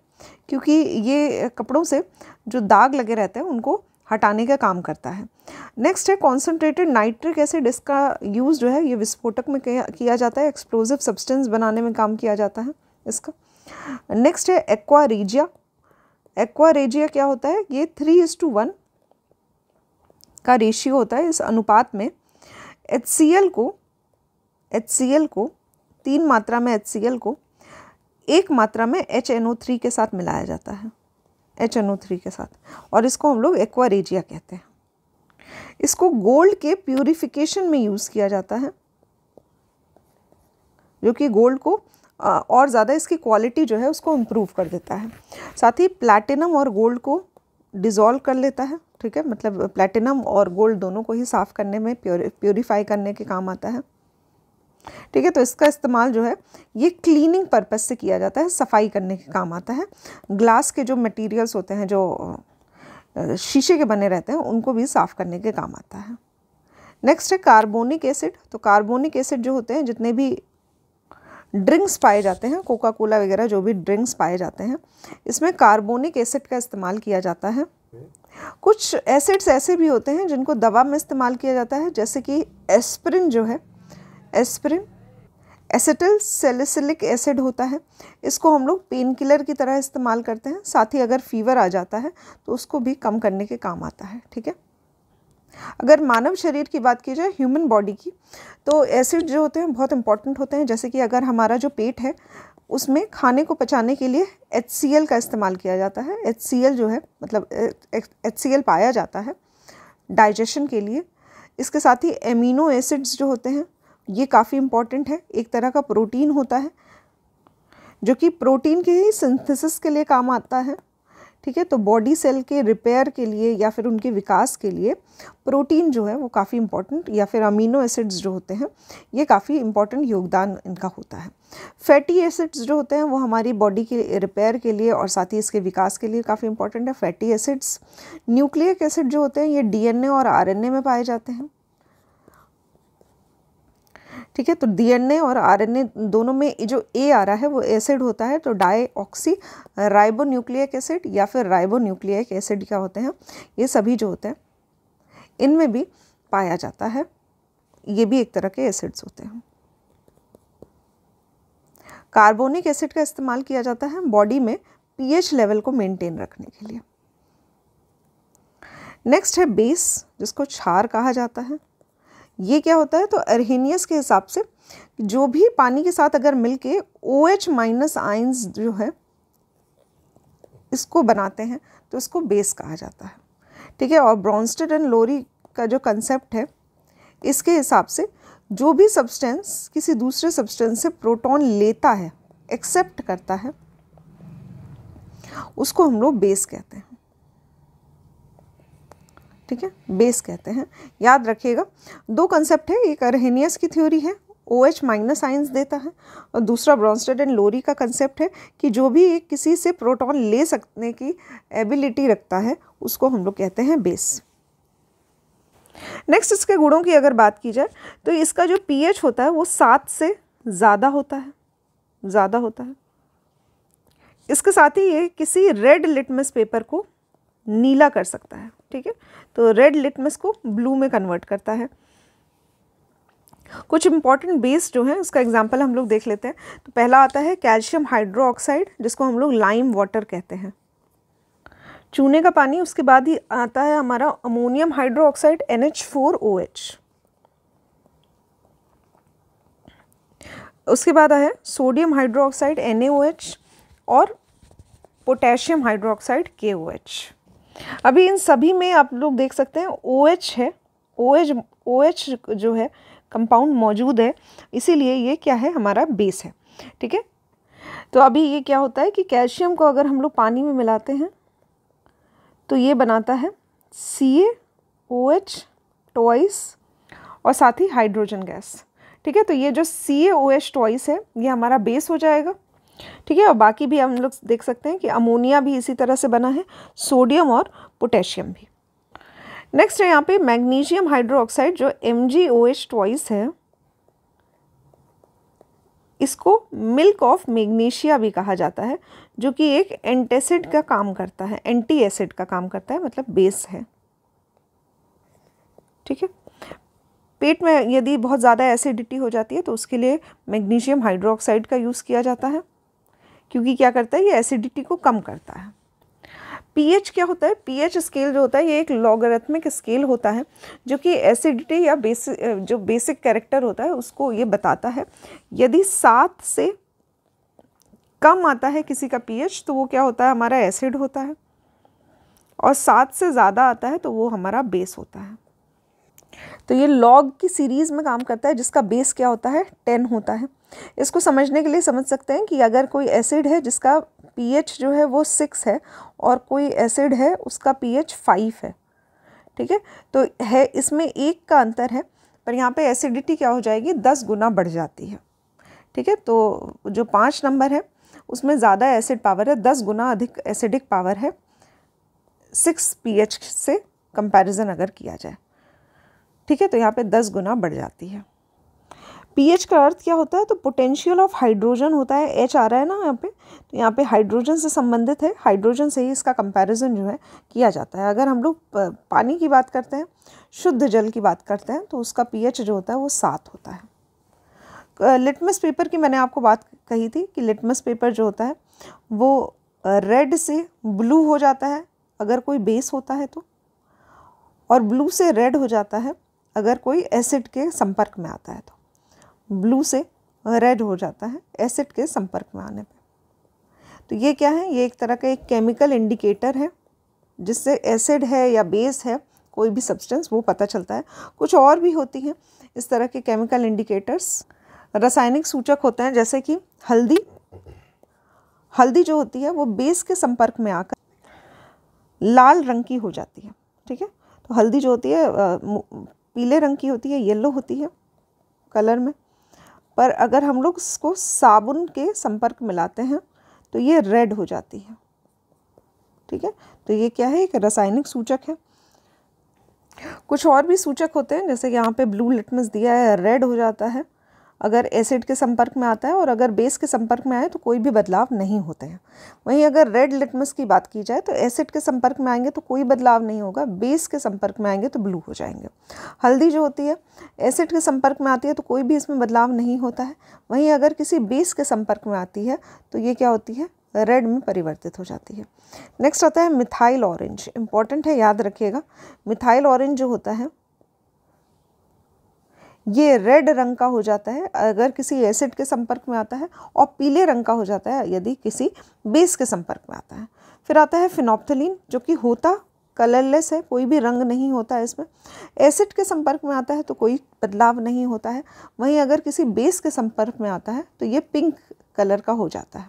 क्योंकि ये कपड़ों से जो दाग लगे रहते हैं उनको हटाने का काम करता है। नेक्स्ट है कॉन्सेंट्रेटेड नाइट्रिक एसिड। इसका यूज़ जो है ये विस्फोटक में किया जाता है, एक्सप्लोजिव सब्सटेंस बनाने में काम किया जाता है इसका। नेक्स्ट है एक्वा रेजिया। एक्वा रेजिया क्या होता है, ये 3:1 का रेशियो होता है। इस अनुपात में HCl को 3 मात्रा में HCl को 1 मात्रा में HNO3 के साथ मिलाया जाता है, HNO3 के साथ, और इसको हम लोग एक्वा रेजिया कहते हैं। इसको गोल्ड के प्यूरिफिकेशन में यूज़ किया जाता है, जो कि गोल्ड को और ज़्यादा इसकी क्वालिटी जो है उसको इम्प्रूव कर देता है। साथ ही प्लैटिनम और गोल्ड को डिज़ोल्व कर लेता है, ठीक है, मतलब प्लैटिनम और गोल्ड दोनों को ही साफ़ करने में, प्योरीफाई करने के काम आता है, ठीक है। तो इसका इस्तेमाल जो है ये क्लीनिंग पर्पस से किया जाता है, सफाई करने के काम आता है। ग्लास के जो मटेरियल्स होते हैं, जो शीशे के बने रहते हैं, उनको भी साफ़ करने के काम आता है। नेक्स्ट है कार्बोनिक एसिड। तो कार्बोनिक एसिड जो होते हैं, जितने भी ड्रिंक्स पाए जाते हैं, कोका कोला वगैरह जो भी ड्रिंक्स पाए जाते हैं, इसमें कार्बोनिक एसिड का इस्तेमाल किया जाता है कुछ एसिड्स ऐसे भी होते हैं जिनको दवा में इस्तेमाल किया जाता है, जैसे कि एस्पिरिन जो है, एस्पिरिन एसिटिल सैलिसिलिक एसिड होता है। इसको हम लोग पेन किलर की तरह इस्तेमाल करते हैं। साथ ही अगर फीवर आ जाता है तो उसको भी कम करने के काम आता है। ठीक है, अगर मानव शरीर की बात की जाए, ह्यूमन बॉडी की, तो एसिड जो होते हैं बहुत इंपॉर्टेंट होते हैं। जैसे कि अगर हमारा जो पेट है उसमें खाने को पचाने के लिए HCl का इस्तेमाल किया जाता है। HCl जो है मतलब HCl पाया जाता है डाइजेशन के लिए। इसके साथ ही एमिनो एसिड्स जो होते हैं ये काफ़ी इम्पॉर्टेंट है। एक तरह का प्रोटीन होता है जो कि प्रोटीन के ही सिंथेसिस के लिए काम आता है। ठीक है, तो बॉडी सेल के रिपेयर के लिए या फिर उनके विकास के लिए प्रोटीन जो है वो काफ़ी इम्पॉर्टेंट, या फिर अमीनो एसिड्स जो होते हैं ये काफ़ी इम्पॉर्टेंट योगदान इनका होता है। फैटी एसिड्स जो होते हैं वो हमारी बॉडी के रिपेयर के लिए और साथ ही इसके विकास के लिए काफ़ी इम्पॉर्टेंट है। फैटी एसिड्स, न्यूक्लिक एसिड जो होते हैं ये DNA और RNA में पाए जाते हैं। ठीक है, तो DNA और RNA दोनों में जो A आ रहा है वो एसिड होता है, तो डाईऑक्सी राइबोन्यूक्लिक एसिड या फिर राइबोन्यूक्लिक एसिड क्या होते हैं, ये सभी जो होते हैं इनमें भी पाया जाता है। ये भी एक तरह के एसिड्स होते हैं। कार्बोनिक एसिड का इस्तेमाल किया जाता है बॉडी में pH लेवल को मेंटेन रखने के लिए। नेक्स्ट है बेस, जिसको क्षार कहा जाता है। ये क्या होता है, तो अर्हेनियस के हिसाब से जो भी पानी के साथ अगर मिलके OH- आयंस जो है इसको बनाते हैं तो इसको बेस कहा जाता है। ठीक है, और ब्रॉन्स्टेड एंड लोरी का जो कंसेप्ट है इसके हिसाब से जो भी सब्सटेंस किसी दूसरे सब्सटेंस से प्रोटॉन लेता है, एक्सेप्ट करता है, उसको हम लोग बेस कहते हैं। ठीक है, बेस कहते हैं। याद रखिएगा, दो कंसेप्ट है, एक अर्हेनियस की थ्योरी है OH- आयंस देता है, और दूसरा ब्रॉन्स्टेड एंड लोरी का कंसेप्ट है कि जो भी एक किसी से प्रोटॉन ले सकने की एबिलिटी रखता है उसको हम लोग कहते हैं बेस। नेक्स्ट इसके गुणों की अगर बात की जाए तो इसका जो pH होता है वो 7 से ज़्यादा होता है। इसके साथ ही ये किसी रेड लिटमस पेपर को नीला कर सकता है। ठीक है, तो रेड लिटमस को ब्लू में कन्वर्ट करता है। कुछ इंपॉर्टेंट बेस जो है उसका एग्जांपल हम लोग देख लेते हैं। तो पहला आता है कैल्शियम हाइड्रोक्साइड, जिसको हम लोग लाइम वाटर कहते हैं, चूने का पानी। उसके बाद ही आता है हमारा अमोनियम हाइड्रोक्साइड NH4OH। उसके बाद है सोडियम हाइड्रोक्साइड NaOH और पोटेशियम हाइड्रोक्साइड KOH। अभी इन सभी में आप लोग देख सकते हैं OH है, OH जो है कंपाउंड मौजूद है, इसीलिए ये क्या है, हमारा बेस है। ठीक है, तो अभी ये क्या होता है कि कैल्शियम को अगर हम लोग पानी में मिलाते हैं तो ये बनाता है CaOH ट्वाइस और साथ ही हाइड्रोजन गैस। ठीक है, तो ये जो CaOH ट्वाइस है ये हमारा बेस हो जाएगा। ठीक है, और बाकी भी हम लोग देख सकते हैं कि अमोनिया भी इसी तरह से बना है, सोडियम और पोटेशियम भी। नेक्स्ट है यहाँ पे मैग्नीशियम हाइड्रोक्साइड जो MgOH ट्वाइस है, इसको मिल्क ऑफ मैग्नीशिया भी कहा जाता है, जो कि एक एंटासिड का काम करता है, एंटी एसिड का काम करता है, मतलब बेस है। ठीक है, पेट में यदि बहुत ज़्यादा एसिडिटी हो जाती है तो उसके लिए मैग्नीशियम हाइड्रोक्साइड का यूज़ किया जाता है, क्योंकि क्या करता है, ये एसिडिटी को कम करता है। pH क्या होता है, pH स्केल जो होता है ये एक लॉगरिथमिक स्केल होता है जो कि एसिडिटी या जो बेसिक कैरेक्टर होता है उसको ये बताता है। यदि 7 से कम आता है किसी का pH तो वो क्या होता है, हमारा एसिड होता है, और 7 से ज़्यादा आता है तो वो हमारा बेस होता है। तो ये लॉग की सीरीज़ में काम करता है जिसका बेस क्या होता है, 10 होता है। इसको समझने के लिए समझ सकते हैं कि अगर कोई एसिड है जिसका pH जो है वो 6 है और कोई एसिड है उसका pH 5 है। ठीक है, तो है इसमें 1 का अंतर है, पर यहाँ पे एसिडिटी क्या हो जाएगी, 10 गुना बढ़ जाती है। ठीक है, तो जो 5 नंबर है उसमें ज़्यादा एसिड पावर है, 10 गुना अधिक एसिडिक पावर है 6 pH से कंपैरिजन अगर किया जाए। ठीक है, तो यहाँ पे 10 गुना बढ़ जाती है। पीएच का अर्थ क्या होता है, तो पोटेंशियल ऑफ हाइड्रोजन होता है, एच आ रहा है ना यहाँ पे, तो यहाँ पे हाइड्रोजन से संबंधित है, हाइड्रोजन से ही इसका कंपैरिजन जो है किया जाता है। अगर हम लोग पानी की बात करते हैं, शुद्ध जल की बात करते हैं, तो उसका पीएच जो होता है वो 7 होता है। लिटमस पेपर की मैंने आपको बात कही थी कि लिटमस पेपर जो होता है वो रेड से ब्लू हो जाता है अगर कोई बेस होता है तो, और ब्लू से रेड हो जाता है अगर कोई एसिड के संपर्क में आता है तो। ब्लू से रेड हो जाता है एसिड के संपर्क में आने पे। तो ये क्या है, ये एक तरह का एक केमिकल इंडिकेटर है जिससे एसिड है या बेस है कोई भी सब्सटेंस वो पता चलता है। कुछ और भी होती हैं इस तरह के केमिकल इंडिकेटर्स, रासायनिक सूचक होते हैं, जैसे कि हल्दी। हल्दी जो होती है वो बेस के संपर्क में आकर लाल रंग की हो जाती है, ठीक है। तो हल्दी जो होती है पीले रंग की होती है, येलो होती है कलर में, पर अगर हम लोग इसको साबुन के संपर्क में लाते हैं तो ये रेड हो जाती है, ठीक है। तो ये क्या है, एक रासायनिक सूचक है। कुछ और भी सूचक होते हैं, जैसे कि यहाँ पे ब्लू लिटमस दिया है, रेड हो जाता है अगर एसिड के संपर्क में आता है, और अगर बेस के संपर्क में आए तो कोई भी बदलाव नहीं होते हैं। वहीं अगर रेड लिटमस की बात की जाए तो एसिड के संपर्क में आएंगे तो कोई बदलाव नहीं होगा, बेस के संपर्क में आएंगे तो ब्लू हो जाएंगे। हल्दी जो होती है एसिड के संपर्क में आती है तो कोई भी इसमें बदलाव नहीं होता है। वहीं अगर किसी बेस के संपर्क में आती है तो ये क्या होती है, रेड में परिवर्तित हो जाती है। नेक्स्ट आता है मिथाइल ऑरेंज। इंपॉर्टेंट है, याद रखिएगा। मिथाइल ऑरेंज जो होता है ये रेड रंग का हो जाता है अगर किसी एसिड के संपर्क में आता है, और पीले रंग का हो जाता है यदि किसी बेस के संपर्क में आता है। फिर आता है फिनोप्थलीन, जो कि होता कलरलेस है, कोई भी रंग नहीं होता है इसमें। एसिड के संपर्क में आता है तो कोई बदलाव नहीं होता है। वहीं अगर किसी बेस के संपर्क में आता है तो ये पिंक कलर का हो जाता है,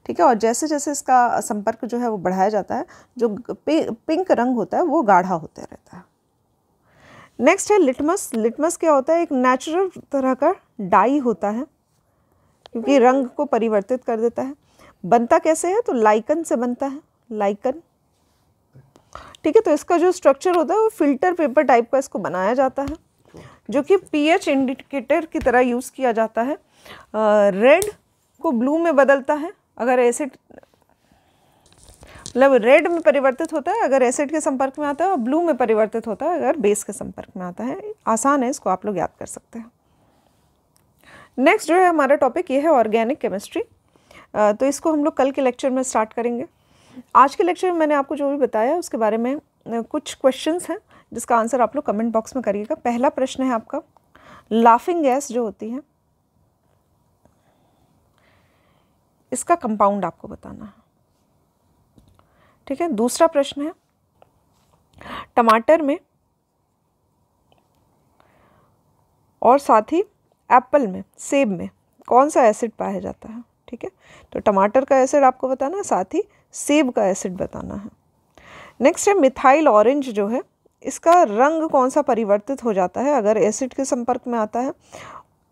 ठीक है। और जैसे जैसे इसका संपर्क जो है वो बढ़ाया जाता है, जो पिंक रंग होता है वो गाढ़ा होता रहता है। नेक्स्ट है लिटमस। लिटमस क्या होता है, एक नेचुरल तरह का डाई होता है, क्योंकि रंग को परिवर्तित कर देता है। बनता कैसे है, तो लाइकन से बनता है, लाइकन, ठीक है। तो इसका जो स्ट्रक्चर होता है वो फिल्टर पेपर टाइप का इसको बनाया जाता है, जो कि पीएच इंडिकेटर की तरह यूज़ किया जाता है। रेड को ब्लू में बदलता है अगर एसिड, मतलब रेड में परिवर्तित होता है अगर एसिड के संपर्क में आता है, और ब्लू में परिवर्तित होता है अगर बेस के संपर्क में आता है। आसान है, इसको आप लोग याद कर सकते हैं। नेक्स्ट जो है हमारा टॉपिक ये है ऑर्गेनिक केमिस्ट्री। तो इसको हम लोग कल के लेक्चर में स्टार्ट करेंगे। आज के लेक्चर में मैंने आपको जो भी बताया उसके बारे में कुछ क्वेश्चंस हैं जिसका आंसर आप लोग कमेंट बॉक्स में करिएगा। पहला प्रश्न है आपका, लाफिंग गैस जो होती है इसका कंपाउंड आपको बताना है, ठीक है। दूसरा प्रश्न है, टमाटर में और साथ ही एप्पल में, सेब में कौन सा एसिड पाया जाता है, ठीक है। तो टमाटर का एसिड आपको बताना है, साथ ही सेब का एसिड बताना है। नेक्स्ट है मिथाइल ऑरेंज जो है, इसका रंग कौन सा परिवर्तित हो जाता है अगर एसिड के संपर्क में आता है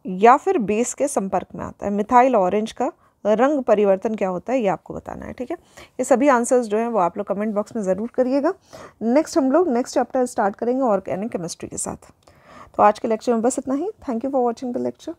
या फिर बेस के संपर्क में आता है। मिथाइल ऑरेंज का रंग परिवर्तन क्या होता है ये आपको बताना है, ठीक है। ये सभी आंसर्स जो हैं वो आप लोग कमेंट बॉक्स में ज़रूर करिएगा। नेक्स्ट हम लोग नेक्स्ट चैप्टर स्टार्ट करेंगे ऑर्गेनिक केमिस्ट्री के साथ। तो आज के लेक्चर में बस इतना ही। Thank you for watching the lecture.